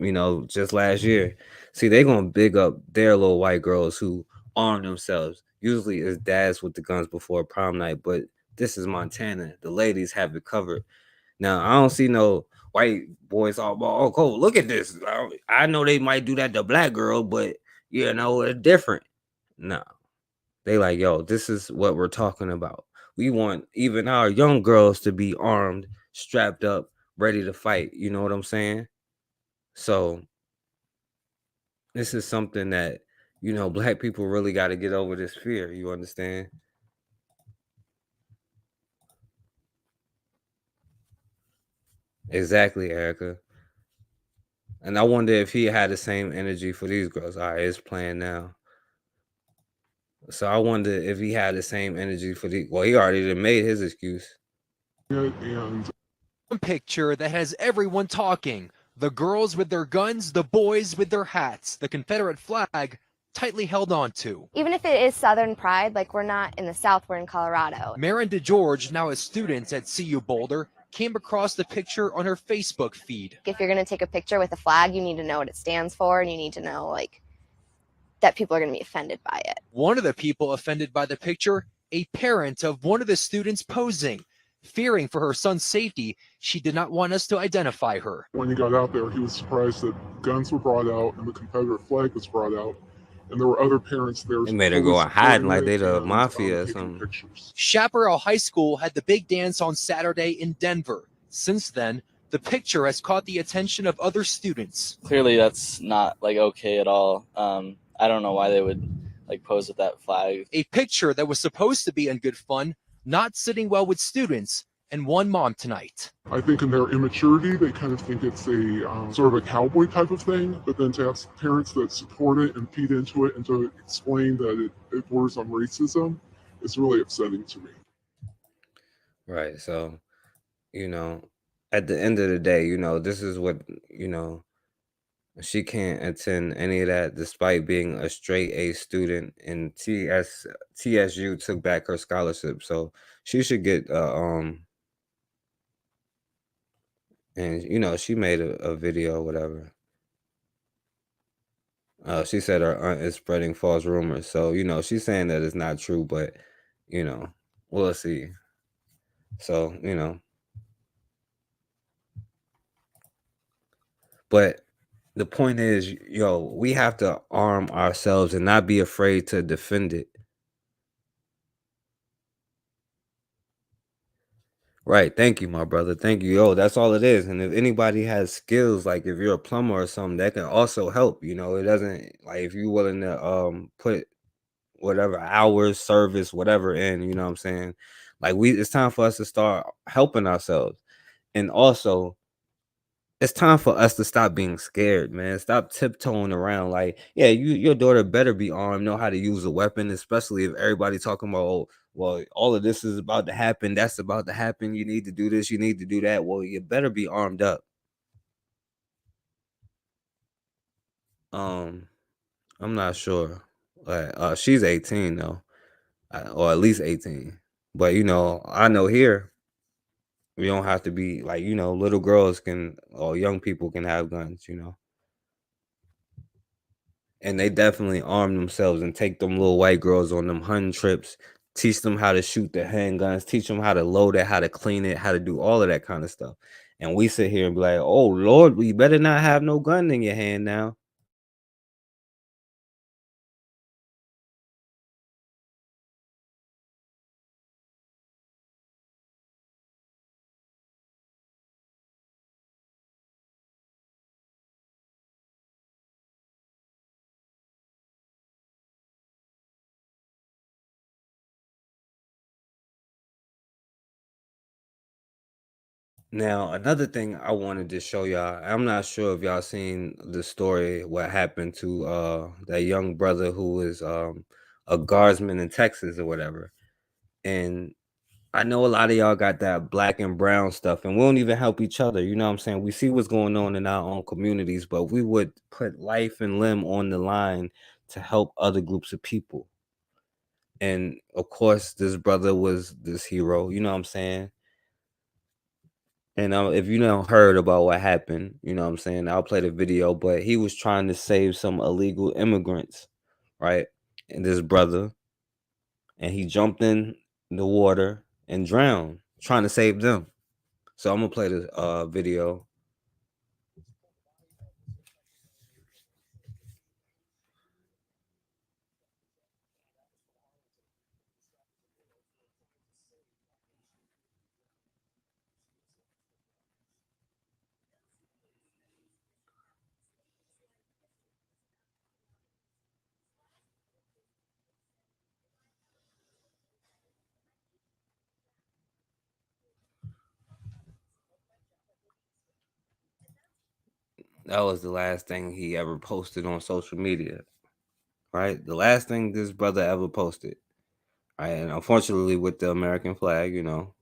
just last year. See, they gonna big up their little white girls who arm themselves. Usually it's dads with the guns before prom night, but this is Montana. The ladies have it covered. Now, I don't see no white boys all, oh, cool, look at this. I know they might do that to black girl, but, it's different. No. They like, yo, this is what we're talking about. We want even our young girls to be armed, strapped up, ready to fight. You know what I'm saying? So this is something that, black people really got to get over this fear. You understand? Exactly, Erica. And I wonder if he had the same energy for these girls. All right, it's playing now. So I wonder if he had the same energy for the. Well, he already made his excuse. And picture that has everyone talking. The girls with their guns, the boys with their hats, the Confederate flag tightly held on to. Even if it is Southern pride, like we're not in the South, we're in Colorado. Marin DeGeorge, now a student at CU Boulder, came across the picture on her Facebook feed. If you're going to take a picture with a flag, you need to know what it stands for, and you need to know that people are going to be offended by it. One of the people offended by the picture, a parent of one of the students posing. Fearing for her son's safety, she did not want us to identify her. When he got out there, he was surprised that guns were brought out and the Confederate flag was brought out. And there were other parents there. They made her go and hide like they the mafia or something. Chaparral High School had the big dance on Saturday in Denver. Since then, the picture has caught the attention of other students. Clearly, that's not okay at all. I don't know why they would pose with that flag. A picture that was supposed to be in good fun, not sitting well with students, and one mom tonight. I think in their immaturity, they kind of think it's a sort of a cowboy type of thing, but then to have parents that support it and feed into it and to explain that it borders on racism is really upsetting to me. Right. So, at the end of the day, this is what, she can't attend any of that despite being a straight A student, and TSU took back her scholarship. So she should get and she made a video or whatever. She said her aunt is spreading false rumors. So, she's saying that it's not true, but we'll see. So, but the point is, we have to arm ourselves and not be afraid to defend it. Right. Thank you, my brother. Thank you. Yo, that's all it is. And if anybody has skills, like if you're a plumber or something, that can also help. It doesn't if you're willing to put whatever hours, service, whatever in, you know what I'm saying? It's time for us to start helping ourselves. And also, it's time for us to stop being scared, man. Stop tiptoeing around. Your daughter better be armed, know how to use a weapon, especially if everybody talking about, oh, well, all of this is about to happen. That's about to happen. You need to do this. You need to do that. Well, you better be armed up. I'm not sure. She's 18 though, or at least 18. But I know here, we don't have to be little girls can or young people can have guns, and they definitely arm themselves and take them little white girls on them hunting trips, teach them how to shoot their handguns, teach them how to load it, how to clean it, how to do all of that kind of stuff. And we sit here and be like, oh Lord, we better not have no gun in your hand now. Now, another thing I wanted to show y'all, I'm not sure if y'all seen the story, what happened to that young brother who was a guardsman in Texas or whatever. And I know a lot of y'all got that black and brown stuff, and we don't even help each other. You know what I'm saying? We see what's going on in our own communities, but we would put life and limb on the line to help other groups of people. And of course, this brother was this hero, you know what I'm saying? And if you know heard about what happened, you know what I'm saying, I'll play the video, but he was trying to save some illegal immigrants, right? And this brother, and he jumped in the water and drowned, trying to save them. So I'm gonna play the video. That was the last thing he ever posted on social media, right? The last thing this brother ever posted, right? And unfortunately, with the American flag, you know.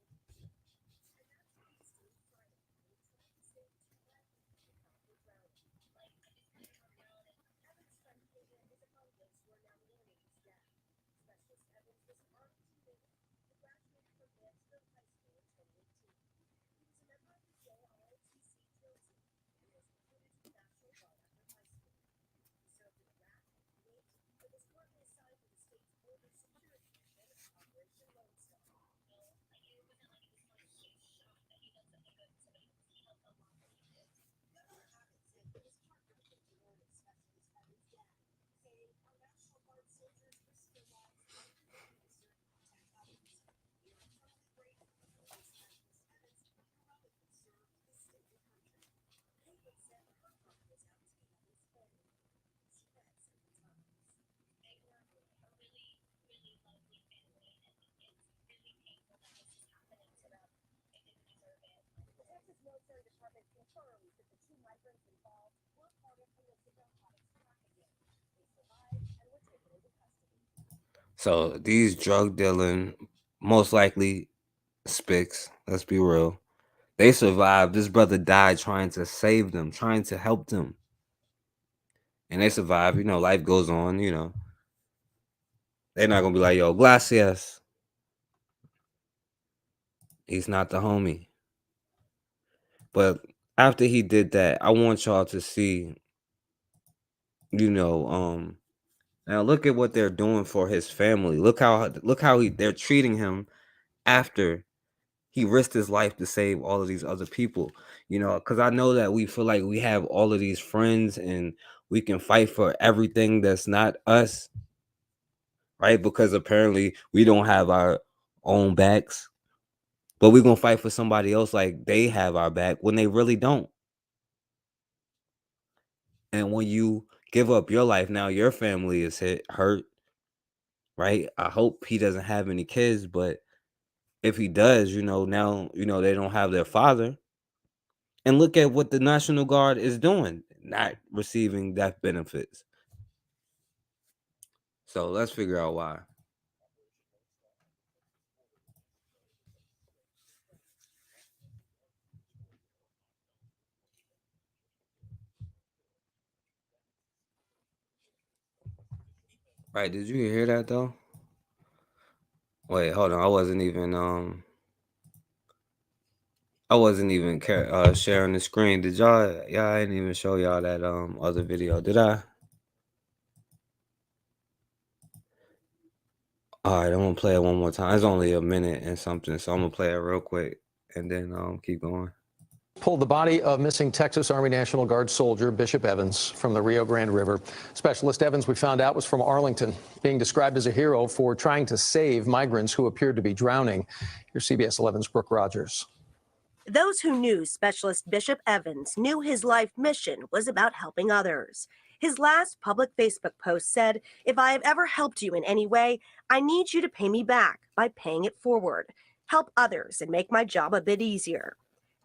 So these drug dealing, most likely spics, let's be real. They survived. This brother died trying to save them, trying to help them. And they survived. You know, life goes on, you know. They're not gonna be like, yo, gracias. He's not the homie. But after he did that, I want y'all to see, you know, now look at what they're doing for his family. Look how they're treating him after he risked his life to save all of these other people. You know, because I know that we feel like we have all of these friends and we can fight for everything that's not us, right? Because apparently we don't have our own backs, but we're gonna fight for somebody else like they have our back when they really don't. And when you give up your life, now your family is hurt, right? I hope he doesn't have any kids, but if he does, you know, now, you know, they don't have their father. And look at what the National Guard is doing, not receiving death benefits. So let's figure out why. Right, did you hear that though? Wait, hold on. I wasn't even sharing the screen. Did y'all I didn't even show y'all that other video, did I? All right, I'm gonna play it one more time. It's only a minute and something, so I'm gonna play it real quick and then keep going. Pulled the body of missing Texas Army National Guard soldier Bishop Evans from the Rio Grande River. Specialist Evans, we found out, was from Arlington, being described as a hero for trying to save migrants who appeared to be drowning. Here's CBS 11's Brooke Rogers. Those who knew Specialist Bishop Evans knew his life mission was about helping others. His last public Facebook post said, "If I have ever helped you in any way, I need you to pay me back by paying it forward. Help others and make my job a bit easier."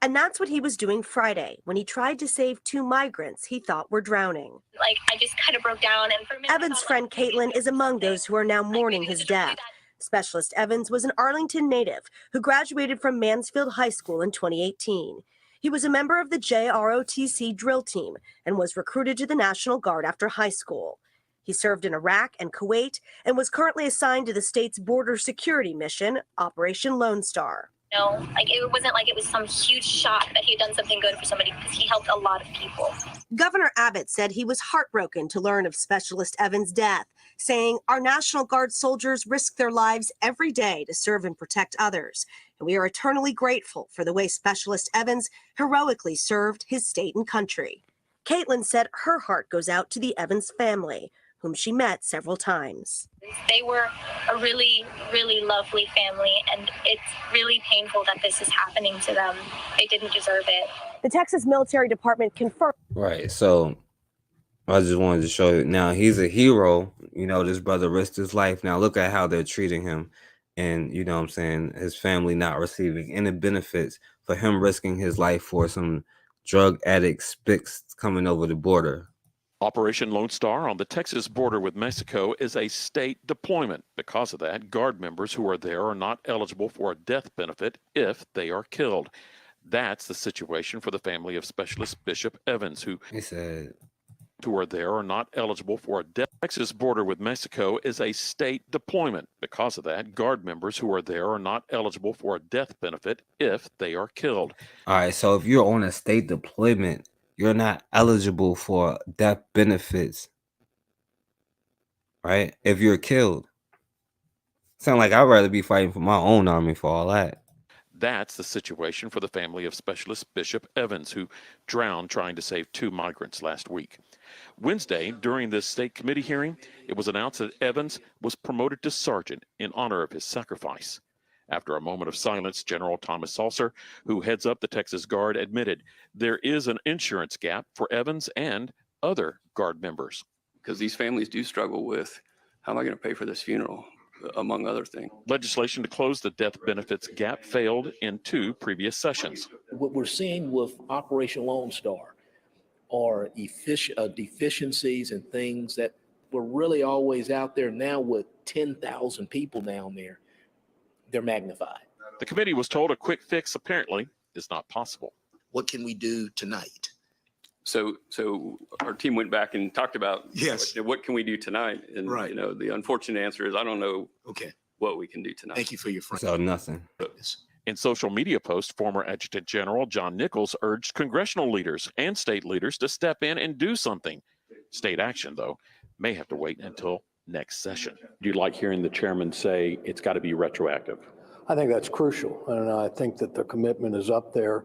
And that's what he was doing Friday when he tried to save two migrants he thought were drowning. Like, I just kind of broke down. And for a minute, Evans' friend Caitlin is among those who are now mourning his death. Specialist Evans was an Arlington native who graduated from Mansfield High School in 2018. He was a member of the JROTC drill team and was recruited to the National Guard after high school. He served in Iraq and Kuwait and was currently assigned to the state's border security mission, Operation Lone Star. No, like it wasn't like it was some huge shock that he had done something good for somebody because he helped a lot of people. Governor Abbott said he was heartbroken to learn of Specialist Evans' death, saying, "Our National Guard soldiers risk their lives every day to serve and protect others, and we are eternally grateful for the way Specialist Evans heroically served his state and country." Caitlin said her heart goes out to the Evans family, whom she met several times. They were a really, really lovely family, and it's really painful that this is happening to them. They didn't deserve it. The Texas Military Department confirmed. Right. So I just wanted to show you. Now he's a hero. You know, this brother risked his life. Now look at how they're treating him. And you know what I'm saying, his family not receiving any benefits for him risking his life for some drug addict spics coming over the border. Operation Lone Star on the Texas border with Mexico is a state deployment. Because of that, Guard members who are there are not eligible for a death benefit if they are killed. That's the situation for the family of Specialist Bishop Evans, who are there are not eligible for a death. Texas border with Mexico is a state deployment. Because of that, Guard members who are there are not eligible for a death benefit if they are killed. All right, so if you're on a state deployment, you're not eligible for death benefits, right? If you're killed. Sound like I'd rather be fighting for my own army for all that. That's the situation for the family of Specialist Bishop Evans, who drowned trying to save two migrants last week. Wednesday, during this state committee hearing, it was announced that Evans was promoted to sergeant in honor of his sacrifice. After a moment of silence, General Thomas Salser, who heads up the Texas Guard, admitted there is an insurance gap for Evans and other Guard members. Because these families do struggle with, how am I going to pay for this funeral, among other things. Legislation to close the death benefits gap failed in two previous sessions. What we're seeing with Operation Lone Star are deficiencies and things that were really always out there. Now with 10,000 people down there, they're magnified. The committee was told a quick fix apparently is not possible. What can we do tonight? So our team went back and talked about what can we do tonight? And you know, the unfortunate answer is I don't know what we can do tonight. Thank you for your friend. So nothing. In social media posts, former Adjutant General John Nichols urged congressional leaders and state leaders to step in and do something. State action, though, may have to wait until next session. Do you like hearing the chairman say it's got to be retroactive? I think that's crucial. And I think that the commitment is up there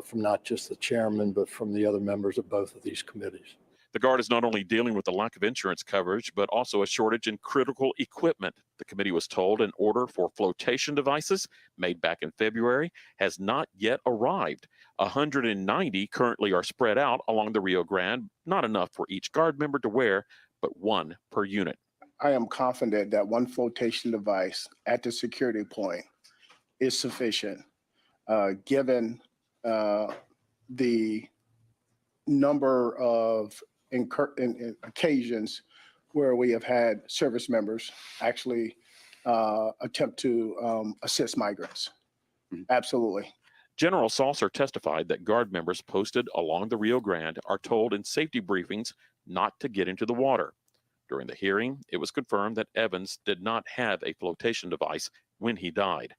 from not just the chairman, but from the other members of both of these committees. The Guard is not only dealing with the lack of insurance coverage, but also a shortage in critical equipment. The committee was told an order for flotation devices made back in February has not yet arrived. 190 currently are spread out along the Rio Grande, not enough for each Guard member to wear, but one per unit. I am confident that one flotation device at the security point is sufficient, given the number of occasions where we have had service members actually attempt to assist migrants. Absolutely. General Salser testified that Guard members posted along the Rio Grande are told in safety briefings not to get into the water. During the hearing, it was confirmed that Evans did not have a flotation device when he died.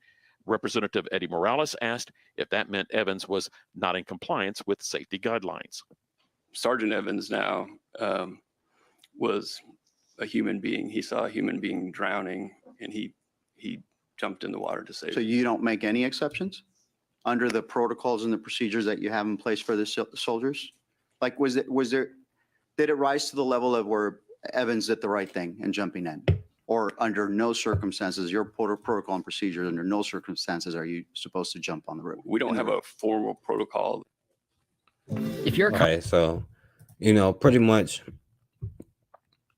Representative Eddie Morales asked if that meant Evans was not in compliance with safety guidelines. Sergeant Evans now was a human being. He saw a human being drowning, and he jumped in the water to save. So you don't make any exceptions? under the protocols and the procedures that you have in place for the soldiers? Like, did it rise to the level of where Evans did the right thing in jumping in? Or under no circumstances, your protocol and procedures, under no circumstances are you supposed to jump on the rope? We don't have a formal protocol. If you're okay, so pretty much,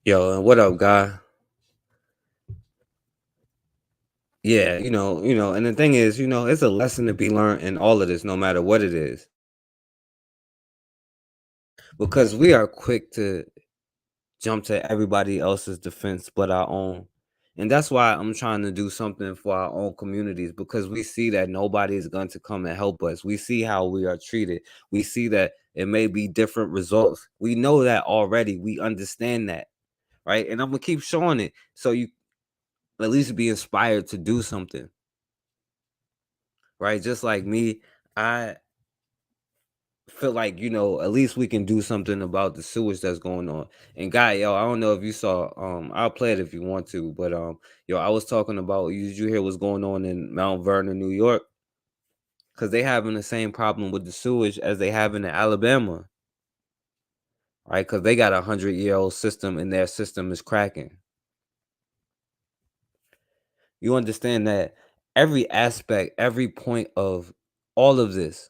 yo, what up, guy? Yeah, and the thing is, it's a lesson to be learned in all of this, no matter what it is. Because we are quick to jump to everybody else's defense but our own. And that's why I'm trying to do something for our own communities, because we see that nobody is going to come and help us. We see how we are treated. We see that it may be different results. We know that already. We understand that, right? And I'm going to keep showing it so you at least be inspired to do something, right? Just like me, I feel like, at least we can do something about the sewage that's going on. And guy, yo, I don't know if you saw, I'll play it if you want to, but yo, I was talking about, did you hear what's going on in Mount Vernon, New York? Because they having the same problem with the sewage as they have in Alabama, right? Because they got a 100-year-old system and their system is cracking. You understand that every aspect, every point of all of this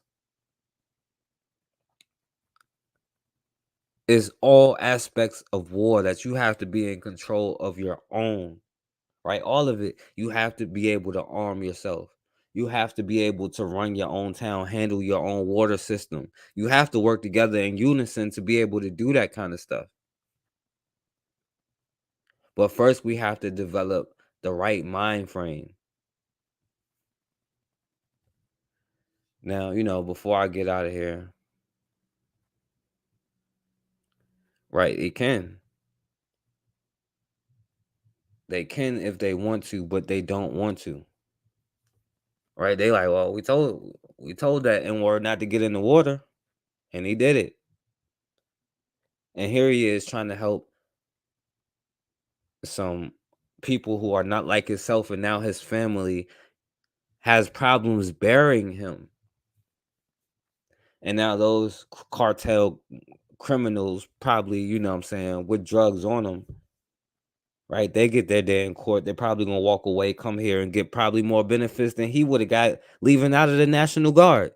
is all aspects of war that you have to be in control of your own, right? All of it, you have to be able to arm yourself. You have to be able to run your own town, handle your own water system. You have to work together in unison to be able to do that kind of stuff. But first, we have to develop the right mind frame. Now, before I get out of here, right, they can if they want to, but they don't want to. Right? They like, well, we told that N-word not to get in the water, and he did it. And here he is trying to help some people who are not like himself, and now his family has problems burying him. And now those cartel criminals probably, with drugs on them, right? They get their day in court. They're probably going to walk away, come here and get probably more benefits than he would have got leaving out of the National Guard.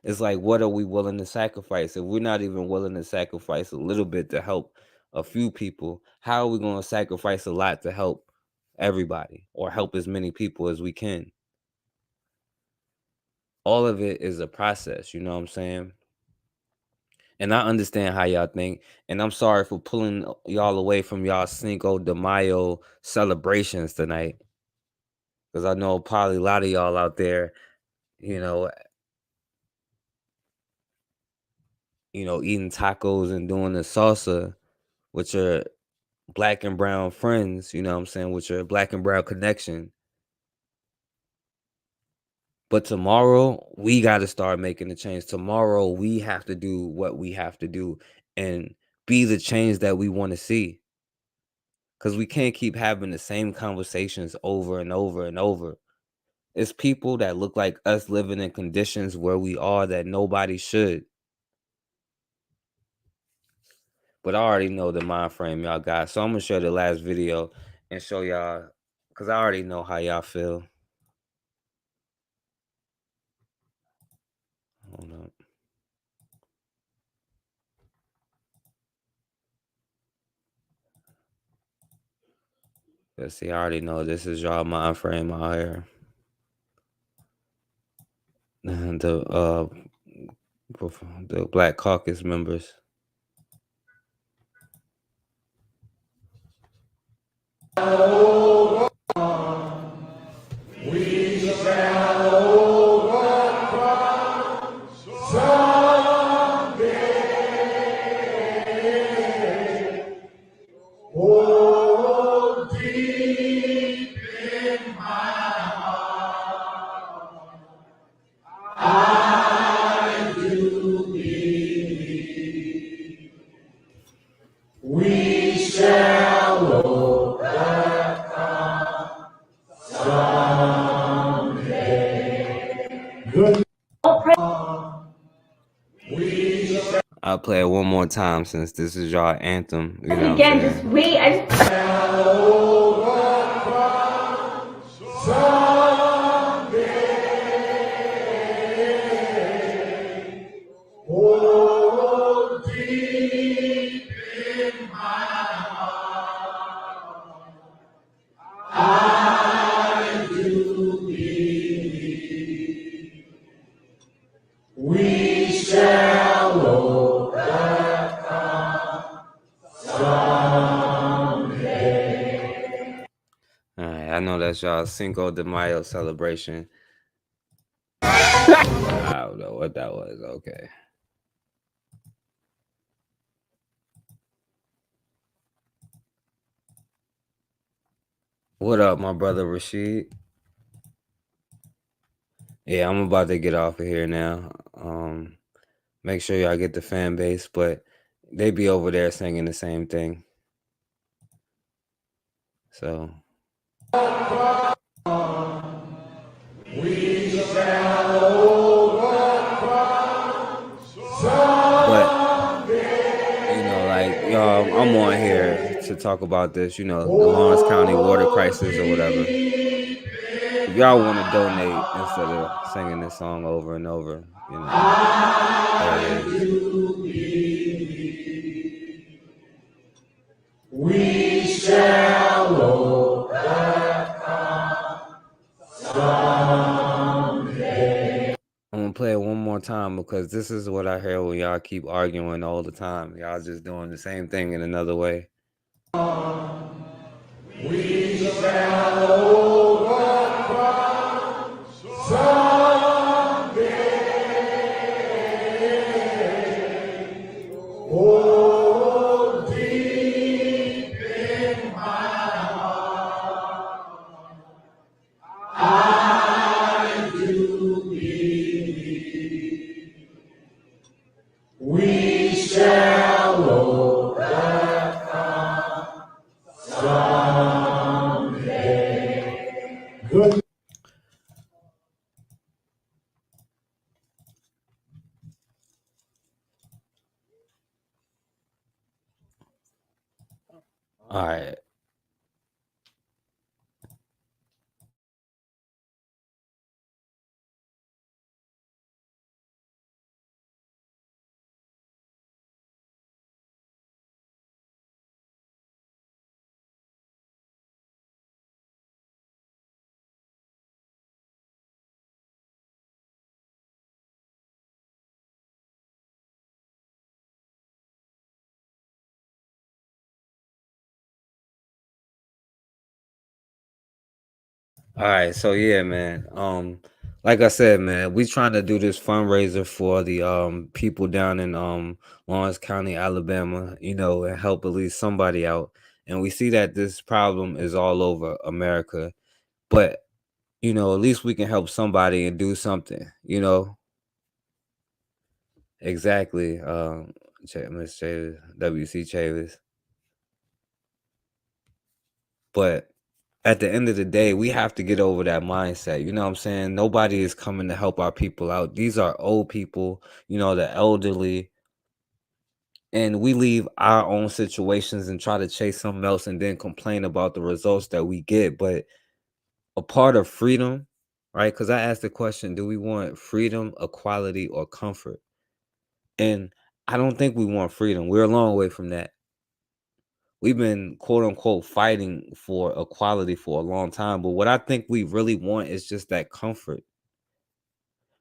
It's like, what are we willing to sacrifice? If we're not even willing to sacrifice a little bit to help a few people, how are we going to sacrifice a lot to help everybody or help as many people as we can? All of it is a process, you know what I'm saying? And I understand how y'all think. And I'm sorry for pulling y'all away from y'all Cinco de Mayo celebrations tonight. Because I know probably a lot of y'all out there, eating tacos and doing the salsa with your black and brown friends, with your black and brown connection. But tomorrow, we got to start making the change. Tomorrow, we have to do what we have to do and be the change that we want to see. Because we can't keep having the same conversations over and over and over. It's people that look like us living in conditions where we are that nobody should. But I already know the mind frame y'all got. So I'm going to show the last video and show y'all, because I already know how y'all feel. Hold up. Let's see, I already know this is y'all mind frame out here. The Black Caucus members. We shall overcome someday. Oh, deep in my heart, I do believe we shall overcome. play it one more time since this is y'all anthem. You know Again, what I'm just saying? wait. Oh, deep in my heart, I do believe we shall overcome someday. All right, I know that's y'all Cinco de Mayo celebration. I don't know what that was. Okay. What up, my brother Rashid? Yeah, I'm about to get off of here now. Make sure y'all get the fan base, but they be over there singing the same thing. So We shall overcome someday. you know, like y'all, I'm on here to talk about this, you know, the Lawrence County water crisis or whatever. If y'all want to donate instead of singing this song over and over, you know, there it is. We shall overcome someday. I'm gonna play it one more time because this is what I hear when y'all keep arguing all the time. Y'all just doing the same thing in another way. We shall overcome someday. Oh, deep in my heart, I do believe we shall overcome someday. Good. All right. All right, so yeah, man. Like I said, man, we trying to do this fundraiser for the people down in Lawrence County, Alabama, you know, and help at least somebody out. And we see that this problem is all over America, but you know, at least we can help somebody and do something, you know. Exactly. Miss Chavis, WC Chavis. But at the end of the day, we have to get over that mindset. You know what I'm saying? Nobody is coming to help our people out. These are old people, you know, the elderly. And we leave our own situations and try to chase something else and then complain about the results that we get. But a part of freedom, right? Because I asked the question, do we want freedom, equality, or comfort? And I don't think we want freedom. We're a long way from that. We've been quote unquote fighting for equality for a long time, but what I think we really want is just that comfort,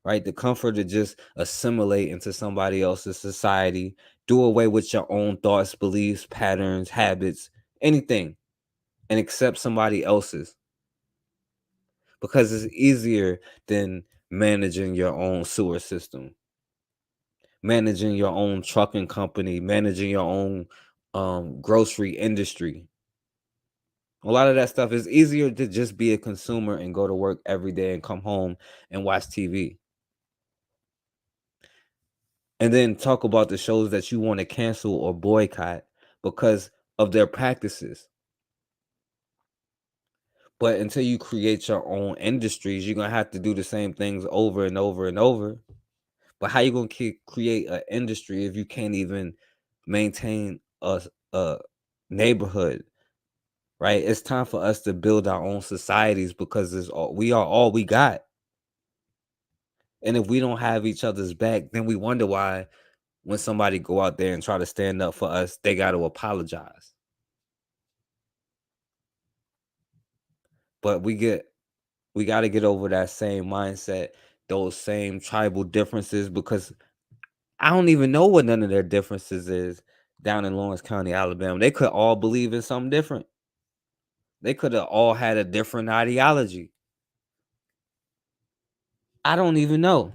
right? The comfort to just assimilate into somebody else's society, do away with your own thoughts, beliefs, patterns, habits, anything, and accept somebody else's, because it's easier than managing your own sewer system, managing your own trucking company, managing your own grocery industry. A lot of that stuff is easier to just be a consumer and go to work every day and come home and watch TV. And then talk about the shows that you want to cancel or boycott because of their practices. But until you create your own industries, you're going to have to do the same things over and over and over. But how you gonna create an industry if you can't even maintain a neighborhood? Right? It's time for us to build our own societies because we are all we got. And if we don't have each other's back, then we wonder why when somebody go out there and try to stand up for us, they got to apologize. But we got to get over that same mindset, those same tribal differences, because I don't even know what none of their differences is down in Lawrence County, Alabama. They could all believe in something different. They could have all had a different ideology. I don't even know.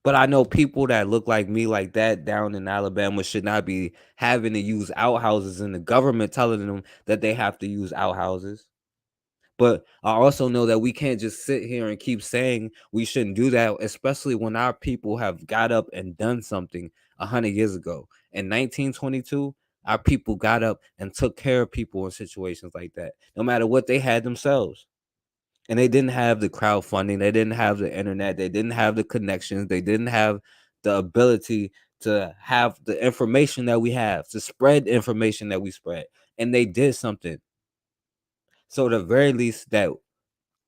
But I know people that look like me like that down in Alabama should not be having to use outhouses and the government telling them that they have to use outhouses. But I also know that we can't just sit here and keep saying we shouldn't do that, especially when our people have got up and done something 100 years ago. In 1922, our people got up and took care of people in situations like that, no matter what they had themselves. And they didn't have the crowdfunding, they didn't have the internet, they didn't have the connections, they didn't have the ability to have the information that we have, to spread the information that we spread. And they did something. So the very least that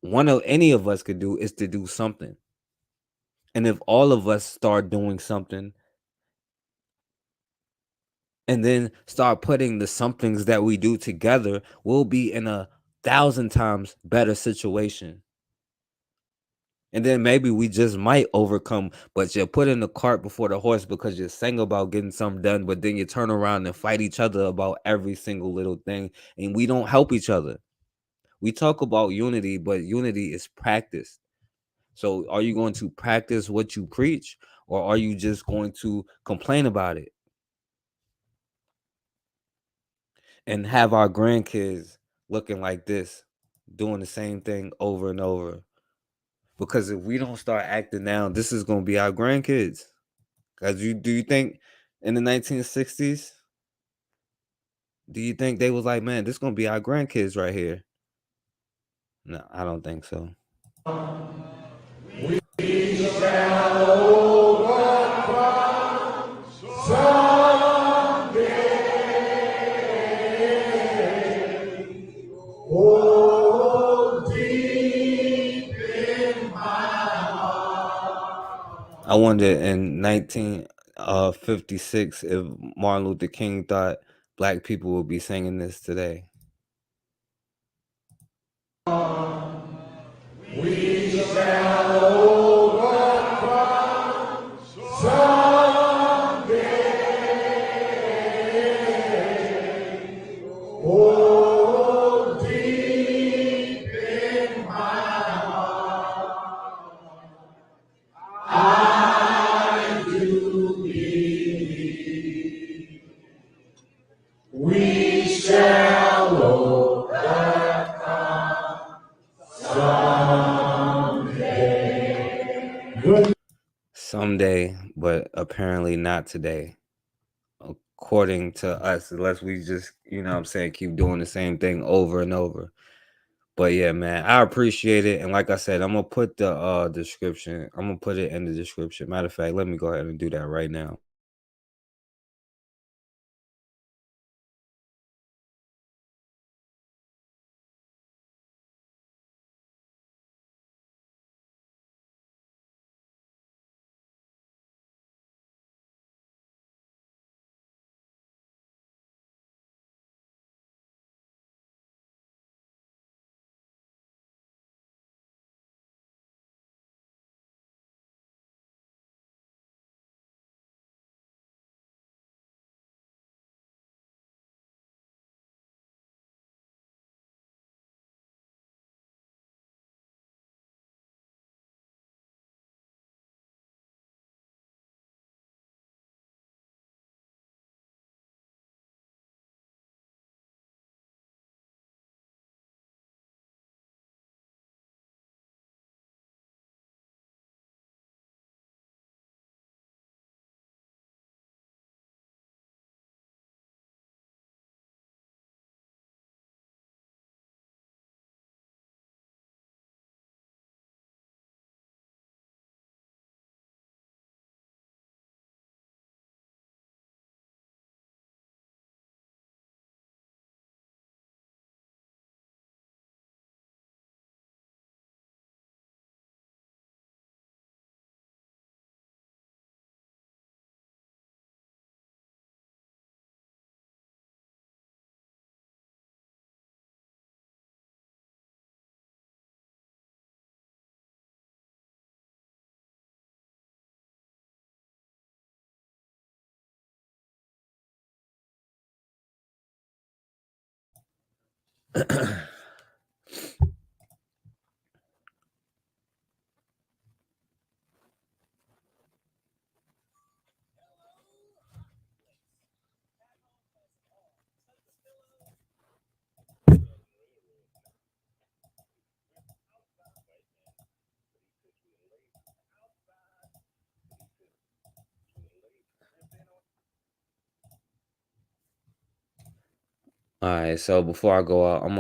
any of us could do is to do something. And if all of us start doing something and then start putting the somethings that we do together, we'll be in 1,000 times better situation. And then maybe we just might overcome, but you're putting the cart before the horse because you're saying about getting something done, but then you turn around and fight each other about every single little thing, and we don't help each other. We talk about unity, but unity is practiced. So are you going to practice what you preach, or are you just going to complain about it and have our grandkids looking like this, doing the same thing over and over? Because if we don't start acting now, this is going to be our grandkids. Because do you think in the 1960s, do you think they was like, man, this is going to be our grandkids right here? No, I don't think so. We shall overcome someday. Oh, deep in my heart. I wonder in 1956 if Martin Luther King thought black people would be singing this today. We shall overcome someday. Oh, deep in my heart, I do believe we shall overcome someday. Good. Someday, but apparently not today. According to us, unless we just, keep doing the same thing over and over. But yeah, man, I appreciate it. And like I said, I'm gonna put the description. I'm gonna put it in the description. Matter of fact, let me go ahead and do that right now. All right, so before I go out, I'm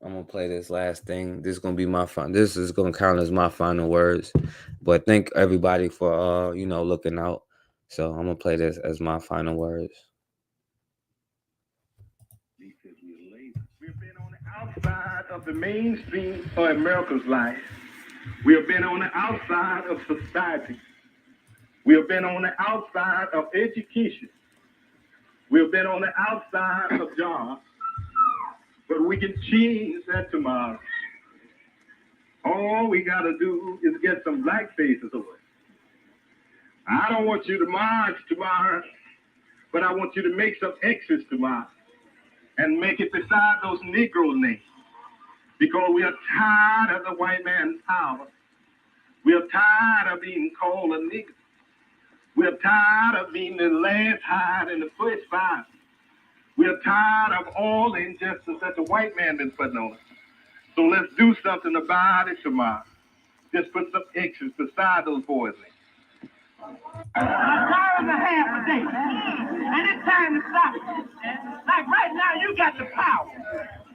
gonna play this last thing. This is gonna be my this is gonna count as my final words. But thank everybody for looking out. So I'm gonna play this as my final words. We've been on the outside of the mainstream of America's life. We have been on the outside of society. We have been on the outside of education. We have been on the outside of jobs. But we can change that tomorrow. All we got to do is get some black faces away. I don't want you to march tomorrow, but I want you to make some X's tomorrow and make it beside those Negro names, because we are tired of the white man's power. We are tired of being called a nigger. We are tired of being the last hide in the first five. We are tired of all the injustice that the white man been putting on us. So let's do something about it tomorrow. Just put some X's beside those boys' names. An hour and a half a day, and it's time to stop it. Like right now, you got the power.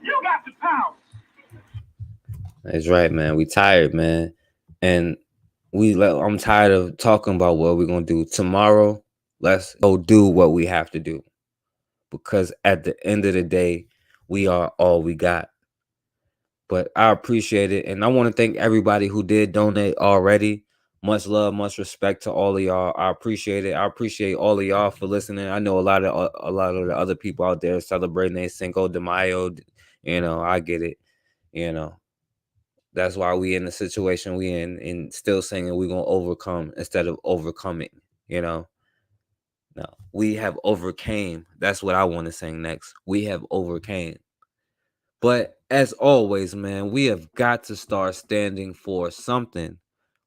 You got the power. That's right, man. We tired, man, and I'm tired of talking about what we're gonna do tomorrow. Let's go do what we have to do, because at the end of the day, we are all we got. But I appreciate it, and I want to thank everybody who did donate already. Much love, much respect to all of y'all. I appreciate it. I appreciate all of y'all for listening. I know a lot of the other people out there celebrating their Cinco de Mayo. I get it. That's why we in the situation we in, and still saying we're gonna overcome instead of overcoming. No, we have overcame. That's what I want to sing next. We have overcame. But as always, man, we have got to start standing for something,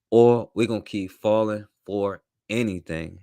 or we're going to keep falling for anything.